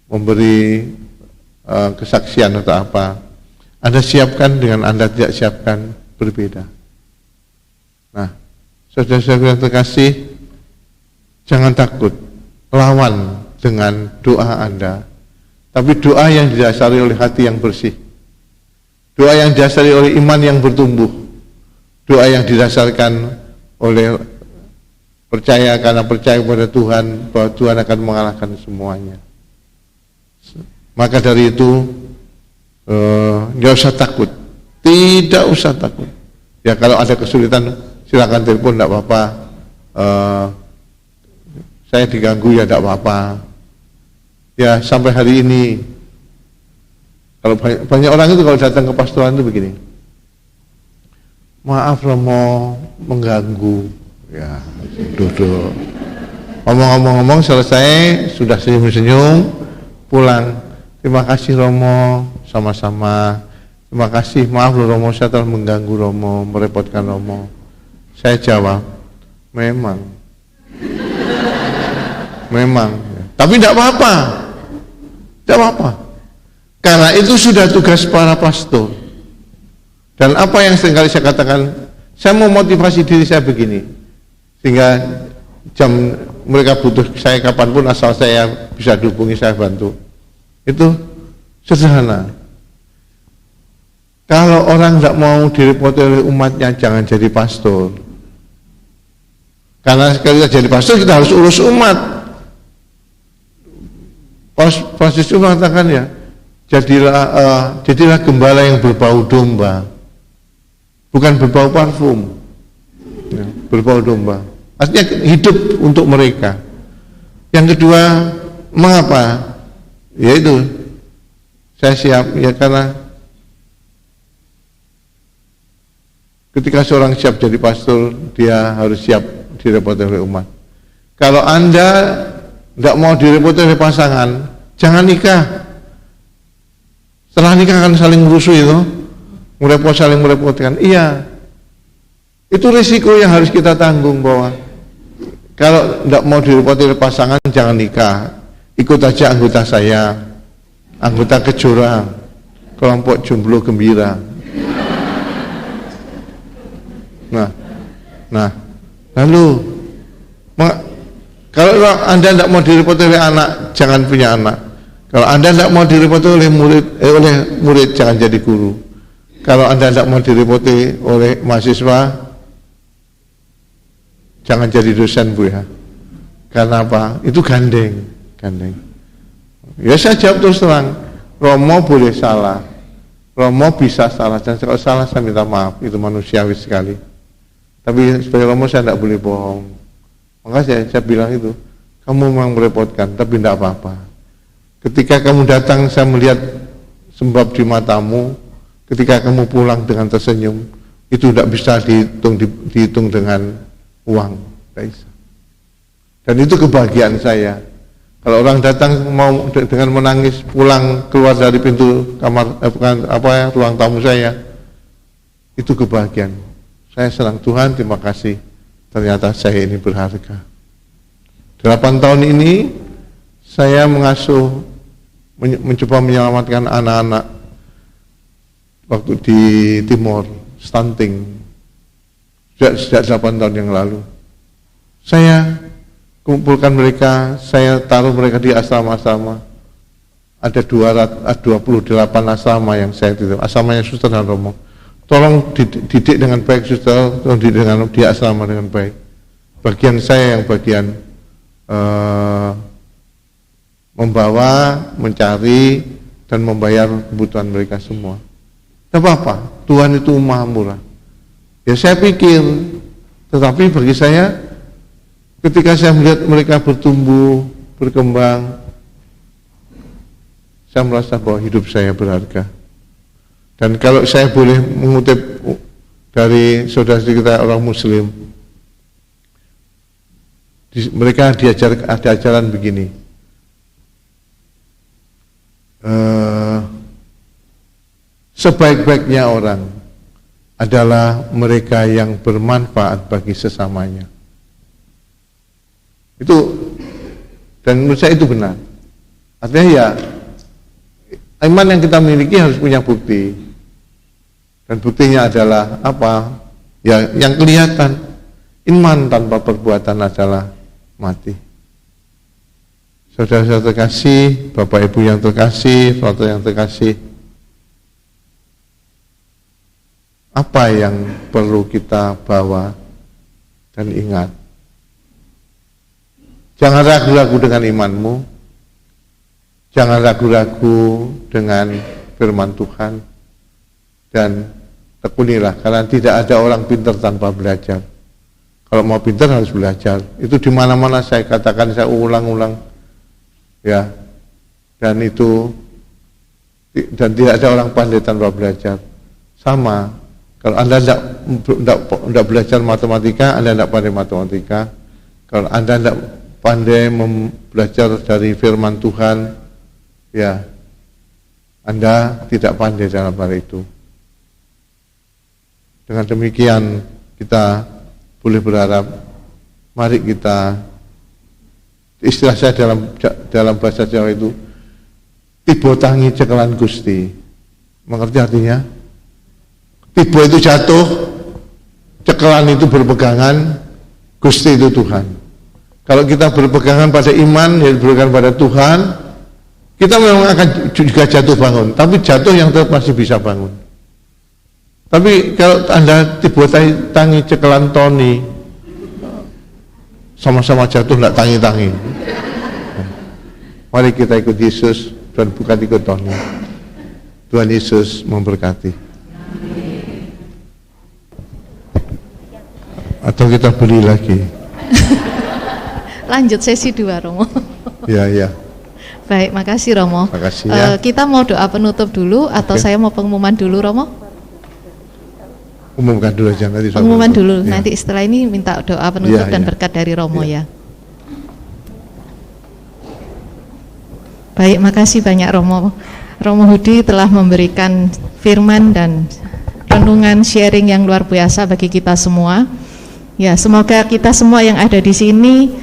memberi kesaksian atau apa, Anda siapkan dengan Anda tidak siapkan berbeda. Nah, saudara-saudara yang terkasih, jangan takut, lawan dengan doa Anda, tapi doa yang didasari oleh hati yang bersih, doa yang didasari oleh iman yang bertumbuh, doa yang didasarkan oleh percaya karena percaya kepada Tuhan bahwa Tuhan akan mengalahkan semuanya. Maka dari itu tidak usah takut, tidak usah takut. Ya kalau ada kesulitan silakan telepon, tidak apa-apa. Saya diganggu ya tidak apa-apa. Ya sampai hari ini kalau banyak orang itu kalau datang ke pastoran itu begini, maaf Romo mengganggu, ya duduk, ngomong-ngomong selesai sudah senyum-senyum pulang. Terima kasih Romo, sama-sama. Terima kasih, maaf loh Romo saya telah mengganggu Romo, merepotkan Romo. Saya jawab, memang. Memang. Tapi tidak apa-apa. Tidak apa-apa. Karena itu sudah tugas para pastor. Dan apa yang seringkali saya katakan, saya mau motivasi diri saya begini. Sehingga jam mereka butuh saya kapanpun, asal saya bisa dihubungi, saya bantu. Itu sederhana. Kalau orang tidak mau direpoti oleh umatnya, jangan jadi pastor. Karena kalau kita jadi pastor, kita harus urus umat. Pastor itu mengatakan ya, jadilah gembala yang berbau domba, bukan berbau parfum, ya, berbau domba. Artinya hidup untuk mereka. Yang kedua, mengapa? Yaitu saya siap, ya karena ketika seorang siap jadi pastor, dia harus siap direpoti oleh umat. Kalau Anda tidak mau direpoti oleh pasangan, jangan nikah. Setelah nikah akan saling merusuh itu, saling merepotkan. Iya, itu risiko yang harus kita tanggung, bahwa kalau tidak mau direpoti oleh pasangan, jangan nikah. Ikut aja anggota saya, anggota Kejora, kelompok jomblo gembira. Nah, lalu kalau Anda tidak mau direpoti oleh anak, jangan punya anak. Kalau Anda tidak mau direpoti oleh murid, jangan jadi guru. Kalau Anda tidak mau direpoti oleh mahasiswa, jangan jadi dosen, Bu ya. Karena apa? Itu gandeng. Ya saya jawab terus terang, Romo boleh salah, Romo bisa salah, dan kalau salah saya minta maaf, itu manusiawi sekali. Tapi sebagai Romo saya tidak boleh bohong. Maka saya bilang itu, kamu memang merepotkan, tapi tidak apa-apa. Ketika kamu datang, saya melihat sembab di matamu. Ketika kamu pulang dengan tersenyum, itu tidak bisa dihitung dengan uang. Dan itu kebahagiaan saya. Kalau orang datang mau dengan menangis pulang keluar dari pintu kamar, ruang tamu saya, itu kebahagiaan. Saya senang, Tuhan terima kasih. Ternyata saya ini berharga. 8 tahun ini saya mencoba menyelamatkan anak-anak waktu di Timor, stunting, sejak 8 tahun yang lalu. Saya kumpulkan mereka, saya taruh mereka di asrama-asrama. Ada 28 asrama yang saya tidur, asramanya Suster dan Romo. Tolong didik dengan baik, Suster, tolong didik di asrama dengan baik. Bagian saya yang bagian membawa, mencari, dan membayar kebutuhan mereka semua. Tidak apa-apa, Tuhan itu maha murah. Ya saya pikir, tetapi bagi saya, ketika saya melihat mereka bertumbuh, berkembang, saya merasa bahwa hidup saya berharga. Dan kalau saya boleh mengutip dari saudara kita orang Muslim, mereka ada ajaran begini, sebaik-baiknya orang adalah mereka yang bermanfaat bagi sesamanya. Itu, dan menurut saya itu benar. Artinya ya, iman yang kita miliki harus punya bukti. Dan buktinya adalah apa? Ya, yang kelihatan. Iman tanpa perbuatan adalah mati. Saudara-saudara terkasih, Bapak Ibu yang terkasih, saudara yang terkasih, apa yang perlu kita bawa dan ingat? Jangan ragu-ragu dengan imanmu, jangan ragu-ragu dengan firman Tuhan, dan tekunilah, karena tidak ada orang pintar tanpa belajar. Kalau mau pintar harus belajar. Itu di mana-mana saya katakan, saya ulang-ulang, ya. Dan tidak ada orang pandai tanpa belajar. Sama, kalau Anda tidak belajar matematika, Anda tidak pandai matematika. Kalau Anda tidak pandai belajar dari firman Tuhan, ya, Anda tidak pandai dalam hal itu. Dengan demikian kita boleh berharap, mari kita, istilah saya dalam bahasa Jawa itu, tiba tangi cekelan Gusti. Mengerti artinya? Tiba itu jatuh, cekelan itu berpegangan, Gusti itu Tuhan. Kalau kita berpegangan pada iman, yang berpegangan pada Tuhan, kita memang akan juga jatuh bangun, tapi jatuh yang tetap masih bisa bangun. Tapi kalau Anda tiba tangi cekelan Tony, sama-sama jatuh, tidak tangi-tangi. Mari kita ikut Yesus dan bukan ikut Tony. Tuhan Yesus memberkati. Atau kita beli lagi. Lanjut sesi 2, Romo. Ya. Baik, makasih Romo. Makasih ya. Kita mau doa penutup dulu atau saya mau pengumuman dulu, Romo? Umumkan dulu aja nanti. Pengumuman dulu, ya. nanti setelah ini minta doa penutup dan berkat dari Romo ya. Baik, makasih banyak Romo. Romo Hudi telah memberikan firman dan renungan sharing yang luar biasa bagi kita semua. Ya, semoga kita semua yang ada di sini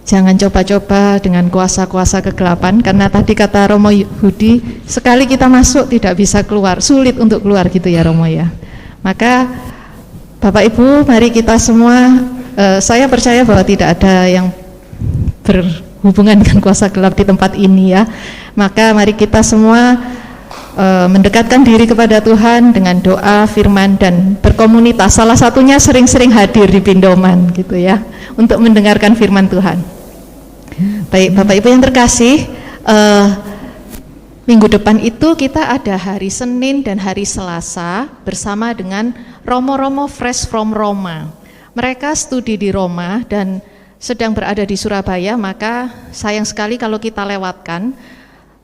jangan coba-coba dengan kuasa-kuasa kegelapan, karena tadi kata Romo Hudi, sekali kita masuk tidak bisa keluar, sulit untuk keluar gitu ya Romo ya. Maka Bapak Ibu, mari kita semua, saya percaya bahwa tidak ada yang berhubungan dengan kuasa gelap di tempat ini ya. Maka mari kita semua mendekatkan diri kepada Tuhan dengan doa, firman, dan berkomunitas. Salah satunya sering-sering hadir di Pindoman gitu ya, untuk mendengarkan firman Tuhan. Baik Bapak Ibu yang terkasih, minggu depan itu kita ada hari Senin dan hari Selasa bersama dengan Romo-Romo Fresh from Roma. Mereka studi di Roma dan sedang berada di Surabaya, maka sayang sekali kalau kita lewatkan.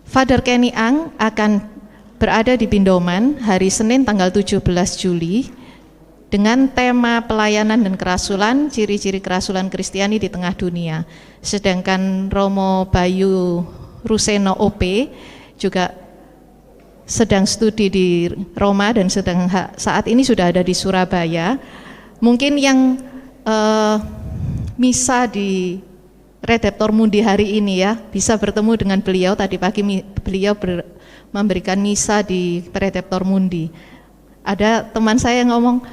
Father Kenny Ang akan berada di Pindoman hari Senin tanggal 17 Juli dengan tema pelayanan dan kerasulan, ciri-ciri kerasulan Kristiani di tengah dunia. Sedangkan Romo Bayu Ruseno OP juga sedang studi di Roma dan saat ini sudah ada di Surabaya. Mungkin yang misa di Redemptor Mundi hari ini ya, bisa bertemu dengan beliau. Tadi pagi beliau memberikan misa di Redemptor Mundi. Ada teman saya yang ngomong,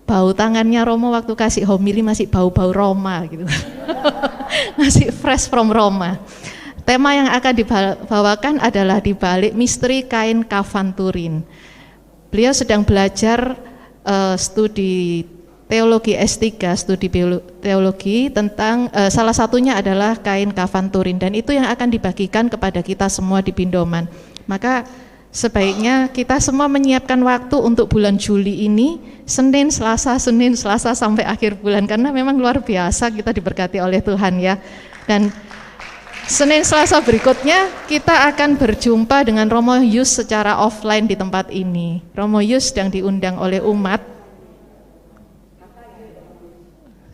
bau tangannya Romo waktu kasih homili masih bau-bau Roma gitu. Masih fresh from Roma. Tema yang akan dibawakan adalah di balik misteri kain kafan Turin. Beliau sedang belajar studi teologi S3, studi teologi tentang salah satunya adalah kain kafan Turin, dan itu yang akan dibagikan kepada kita semua di Pindoman. Maka sebaiknya kita semua menyiapkan waktu untuk bulan Juli ini, Senin, Selasa sampai akhir bulan, karena memang luar biasa kita diberkati oleh Tuhan ya. Dan Senin Selasa berikutnya kita akan berjumpa dengan Romo Yus secara offline di tempat ini. Romo Yus sedang diundang oleh umat.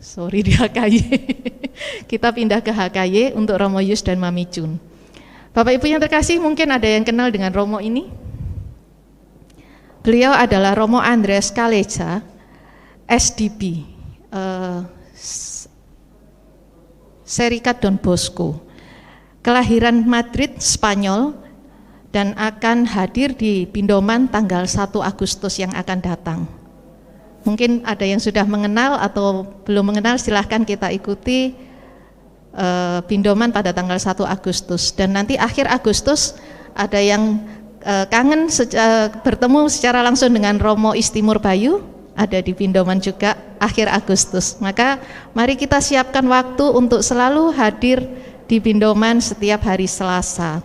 Sorry, di HKY. Kita pindah ke HKY untuk Romo Yus dan Mami Jun. Bapak Ibu yang terkasih, mungkin ada yang kenal dengan Romo ini. Beliau adalah Romo Andres Kaleja, SDB, Serikat Don Bosco. Kelahiran Madrid, Spanyol, dan akan hadir di Pindoman tanggal 1 Agustus yang akan datang. Mungkin ada yang sudah mengenal atau belum mengenal, silahkan kita ikuti Pindoman pada tanggal 1 Agustus. Dan nanti akhir Agustus ada yang kangen bertemu secara langsung dengan Romo Istimur Bayu, ada di Pindoman juga akhir Agustus. Maka mari kita siapkan waktu untuk selalu hadir di Pindoman setiap hari Selasa.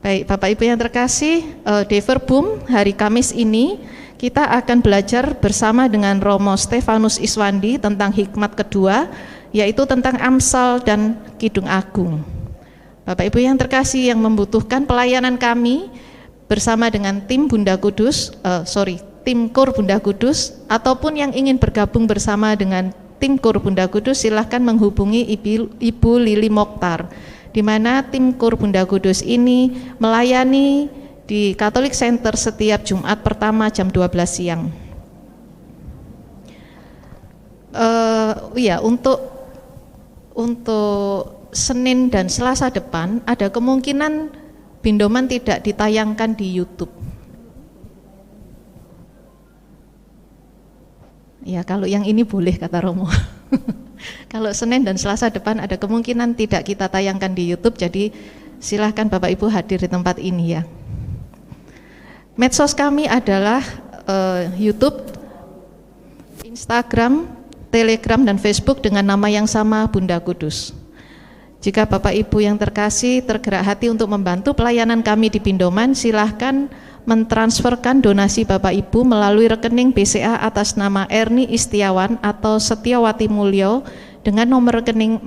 Baik Bapak Ibu yang terkasih, di Verbum hari Kamis ini kita akan belajar bersama dengan Romo Stefanus Iswandi tentang hikmat kedua, yaitu tentang Amsal dan Kidung Agung. Bapak Ibu yang terkasih, yang membutuhkan pelayanan kami bersama dengan tim Bunda Kudus, tim Kur Bunda Kudus, ataupun yang ingin bergabung bersama dengan tim Kur Bunda Kudus, silahkan menghubungi Ibu Lili Mokhtar, di mana tim Kur Bunda Kudus ini melayani di Catholic Center setiap Jumat pertama jam 12 siang. Ya, untuk Senin dan Selasa depan ada kemungkinan Bindoman tidak ditayangkan di YouTube. Ya, kalau yang ini boleh kata Romo. Kalau Senin dan Selasa depan ada kemungkinan tidak kita tayangkan di YouTube, jadi silahkan Bapak Ibu hadir di tempat ini ya. Medsos kami adalah YouTube, Instagram, Telegram, dan Facebook dengan nama yang sama, Bunda Kudus. Jika Bapak Ibu yang terkasih tergerak hati untuk membantu pelayanan kami di Bindoman, silahkan mentransferkan donasi Bapak Ibu melalui rekening BCA atas nama Erni Istiawan atau Setiawati Mulyo dengan nomor rekening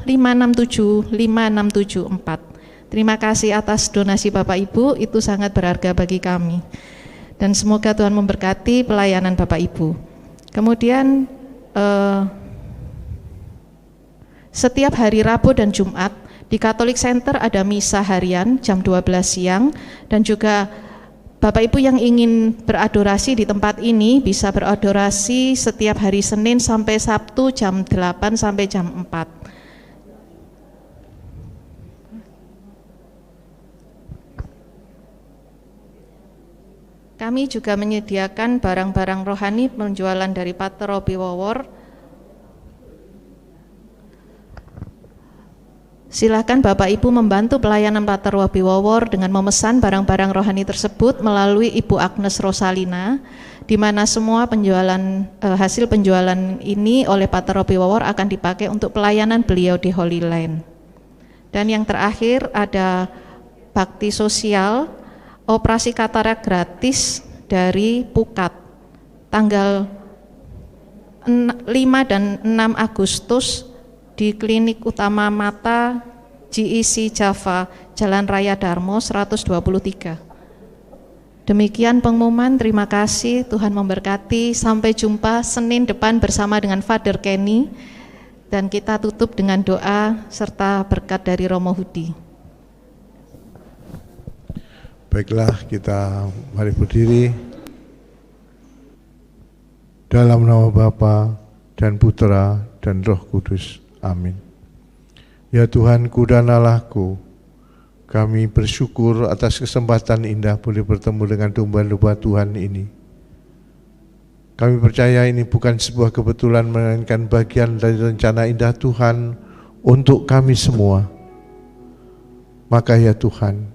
46456756774. Terima kasih atas donasi Bapak Ibu, itu sangat berharga bagi kami. Dan semoga Tuhan memberkati pelayanan Bapak Ibu. Kemudian setiap hari Rabu dan Jumat di Catholic Center ada misa harian jam 12 siang, dan juga Bapak Ibu yang ingin beradorasi di tempat ini bisa beradorasi setiap hari Senin sampai Sabtu jam 8 sampai jam 4. Kami juga menyediakan barang-barang rohani penjualan dari Pater Robi Wawor. Silakan Bapak Ibu membantu pelayanan Pater Robi Wawor dengan memesan barang-barang rohani tersebut melalui Ibu Agnes Rosalina, di mana semua hasil penjualan ini oleh Pater Robi Wawor akan dipakai untuk pelayanan beliau di Holy Land. Dan yang terakhir ada bakti sosial, operasi katarak gratis dari Pukat tanggal 5 dan 6 Agustus di Klinik Utama Mata GEC Java, Jalan Raya Darmo 123. Demikian pengumuman, terima kasih, Tuhan memberkati. Sampai jumpa Senin depan bersama dengan Father Kenny, dan kita tutup dengan doa serta berkat dari Romo Hudi. Baiklah, kita mari berdiri. Dalam nama Bapa dan Putra dan Roh Kudus. Amin. Ya Tuhanku dan Allahku, kami bersyukur atas kesempatan indah boleh bertemu dengan domba-domba Tuhan ini. Kami percaya ini bukan sebuah kebetulan, melainkan bagian dari rencana indah Tuhan untuk kami semua. Maka ya Tuhan,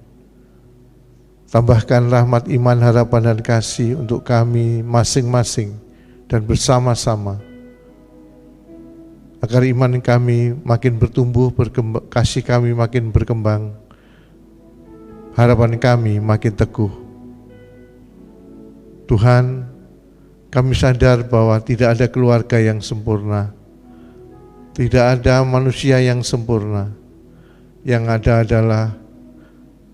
tambahkan rahmat, iman, harapan, dan kasih untuk kami masing-masing dan bersama-sama, agar iman kami makin bertumbuh, kasih kami makin berkembang, harapan kami makin teguh. Tuhan, kami sadar bahwa tidak ada keluarga yang sempurna, tidak ada manusia yang sempurna. Yang ada adalah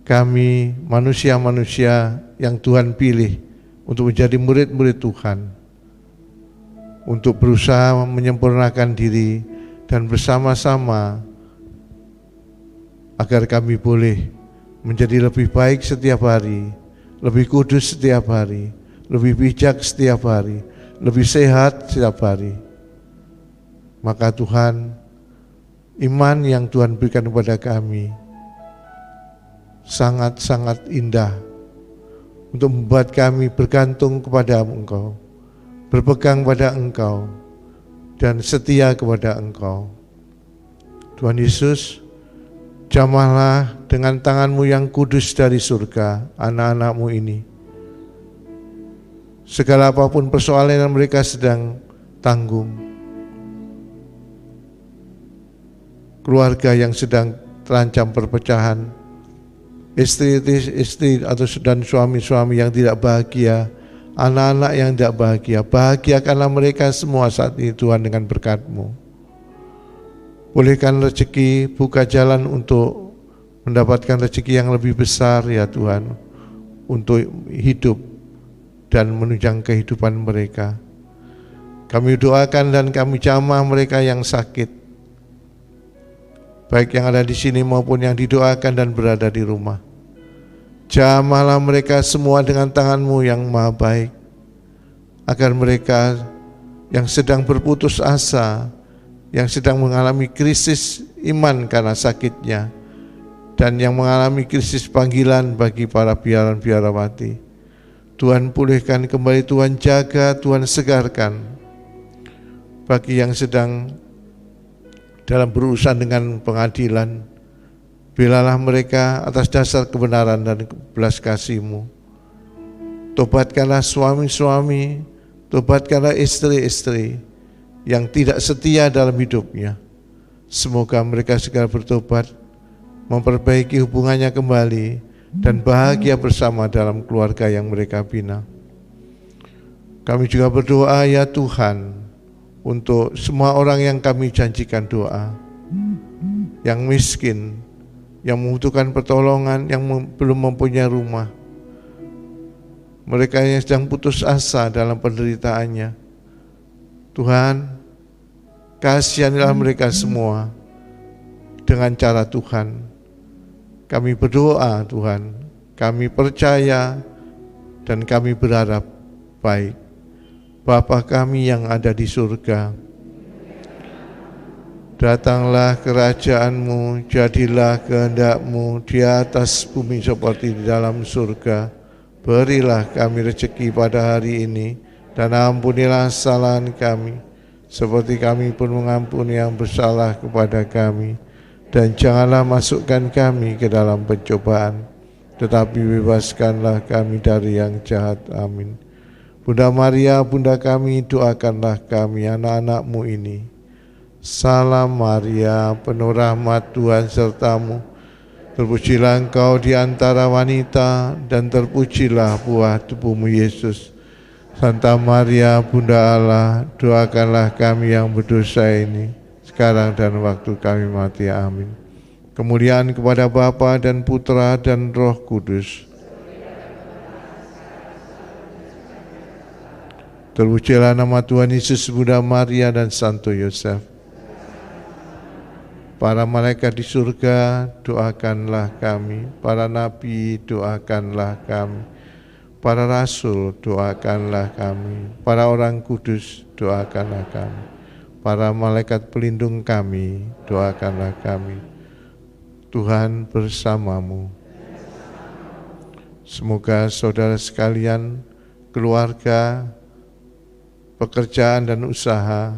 kami manusia-manusia yang Tuhan pilih untuk menjadi murid-murid Tuhan, untuk berusaha menyempurnakan diri dan bersama-sama agar kami boleh menjadi lebih baik setiap hari, lebih kudus setiap hari, lebih bijak setiap hari, lebih sehat setiap hari. Maka Tuhan, iman yang Tuhan berikan kepada kami sangat-sangat indah untuk membuat kami bergantung kepada Engkau, berpegang pada Engkau, dan setia kepada Engkau. Tuhan Yesus, jamahlah dengan tangan-Mu yang kudus dari surga anak-anak-Mu ini. Segala apapun persoalan yang mereka sedang tanggung, keluarga yang sedang terancam perpecahan, istri dan suami-suami yang tidak bahagia, anak-anak yang tidak bahagia, bahagiakanlah mereka semua saat ini Tuhan dengan berkat-Mu. Bolehkan rezeki, buka jalan untuk mendapatkan rezeki yang lebih besar ya Tuhan, untuk hidup dan menunjang kehidupan mereka. Kami doakan dan kami jamah mereka yang sakit, baik yang ada di sini maupun yang didoakan dan berada di rumah. Jamahlah mereka semua dengan tangan-Mu yang maha baik, agar mereka yang sedang berputus asa, yang sedang mengalami krisis iman karena sakitnya, dan yang mengalami krisis panggilan bagi para biaran-biarawati. Tuhan pulihkan kembali, Tuhan jaga, Tuhan segarkan. Bagi yang sedang dalam berurusan dengan pengadilan, belalah mereka atas dasar kebenaran dan belas kasih-Mu. Tobatkanlah suami-suami, tobatkanlah istri-istri yang tidak setia dalam hidupnya. Semoga mereka segera bertobat, memperbaiki hubungannya kembali, dan bahagia bersama dalam keluarga yang mereka bina. Kami juga berdoa ya Tuhan, untuk semua orang yang kami janjikan doa, yang miskin, yang membutuhkan pertolongan, yang belum mempunyai rumah, mereka yang sedang putus asa dalam penderitaannya. Tuhan, kasihanilah mereka semua dengan cara Tuhan. Kami berdoa Tuhan, kami percaya dan kami berharap baik. Bapa kami yang ada di surga, datanglah kerajaan-Mu, jadilah kehendak-Mu di atas bumi seperti di dalam surga. Berilah kami rezeki pada hari ini, dan ampunilah kesalahan kami, seperti kami pun mengampuni yang bersalah kepada kami. Dan janganlah masukkan kami ke dalam pencobaan, tetapi bebaskanlah kami dari yang jahat. Amin. Bunda Maria, Bunda kami, doakanlah kami anak-anak-Mu ini. Salam Maria, penuh rahmat, Tuhan serta-Mu. Terpujilah Engkau di antara wanita, dan terpujilah buah tubuh-Mu Yesus. Santa Maria, Bunda Allah, doakanlah kami yang berdosa ini, sekarang dan waktu kami mati. Amin. Kemuliaan kepada Bapa dan Putra dan Roh Kudus. Terpujilah nama Tuhan Yesus, Bunda Maria dan Santo Yosef. Para malaikat di surga, doakanlah kami. Para nabi, doakanlah kami. Para rasul, doakanlah kami. Para orang kudus, doakanlah kami. Para malaikat pelindung kami, doakanlah kami. Tuhan bersamamu. Semoga saudara sekalian, keluarga, pekerjaan dan usaha,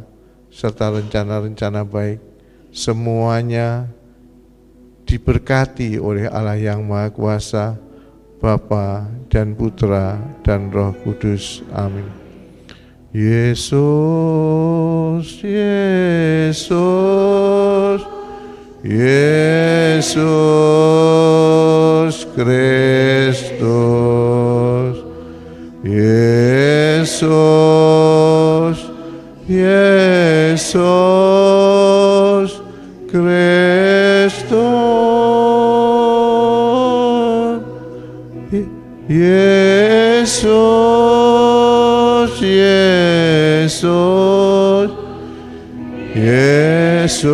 serta rencana-rencana baik, semuanya diberkati oleh Allah yang Maha Kuasa, Bapa dan Putra dan Roh Kudus. Amin. Yesus, Yesus, Yesus Kristus, Yesus, Yesus Kristus, Yesus, Yesus, Yesus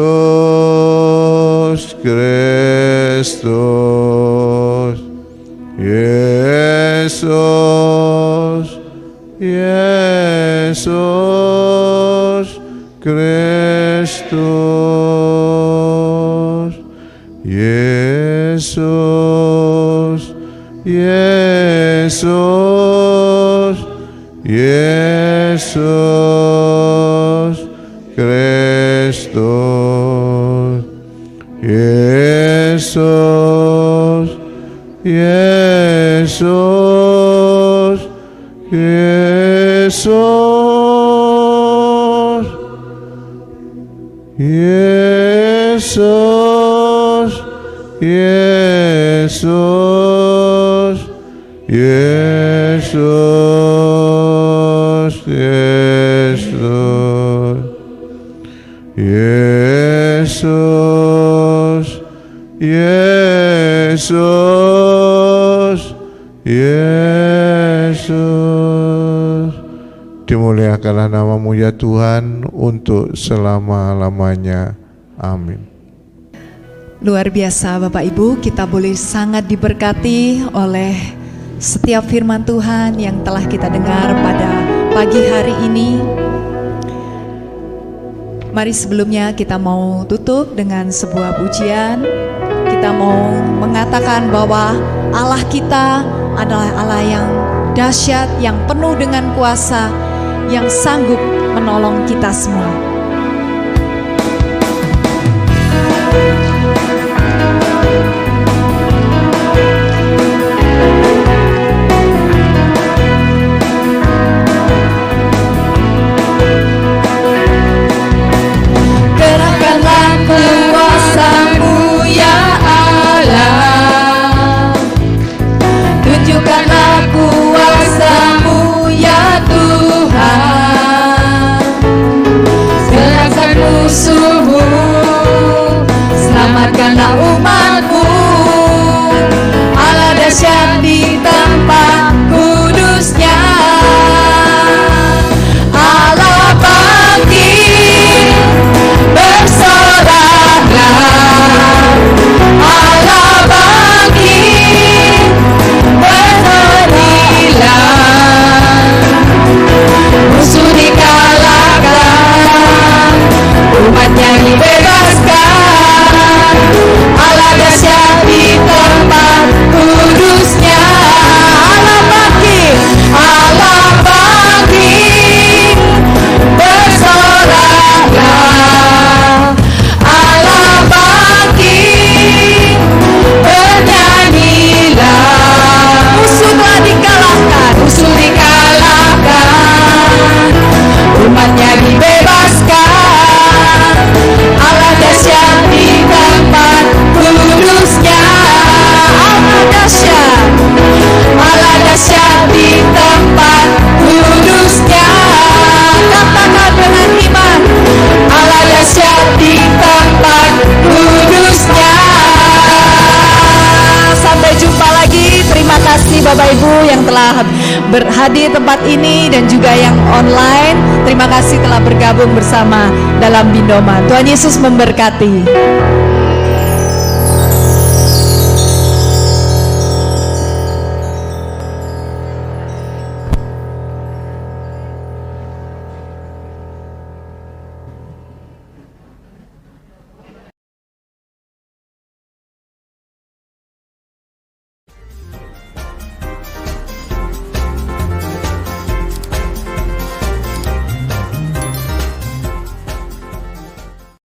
Kristus, Yesus, Yesus Kristus, Yesus, Yesus, Yesus Kristus, Yesus, Yesus, Yesus, Yesus, Yesus, Yesus, Yesus, Yesus, Yesus. Dimuliakanlah nama-Mu ya Tuhan untuk selama-lamanya. Amin. Luar biasa Bapak Ibu, kita boleh sangat diberkati oleh setiap firman Tuhan yang telah kita dengar pada pagi hari ini. Mari sebelumnya kita mau tutup dengan sebuah pujian. Kita mau mengatakan bahwa Allah kita adalah Allah yang dahsyat, yang penuh dengan kuasa, yang sanggup menolong kita semua. Selamatkanlah umatmu, Allah dahsyat di tempat kudusnya. Allah bangkit, bersoraklah. Allah bangkit, bernyanyilah. Musuh dikalahkan, umatnya dibebaskan. Allah dahsyat di tempat kudusnya. Allah bangkit, bersoraklah. Allah bangkit, bernyanyilah. Musuh telah dikalahkan, musuh dikalahkan, umatnya dibebaskan. Allah dahsyat di tempat kudusnya. Allah dahsyat, Allah dahsyat di tempat kudusnya. Katakan dengan iman, Allah dahsyat di tempat kudusnya. Sampai jumpa lagi. Terima kasih Bapak Ibu yang telah berhadir tempat ini dan juga yang online. Terima kasih telah bergabung bersama dalam Bindoman. Tuhan Yesus memberkati.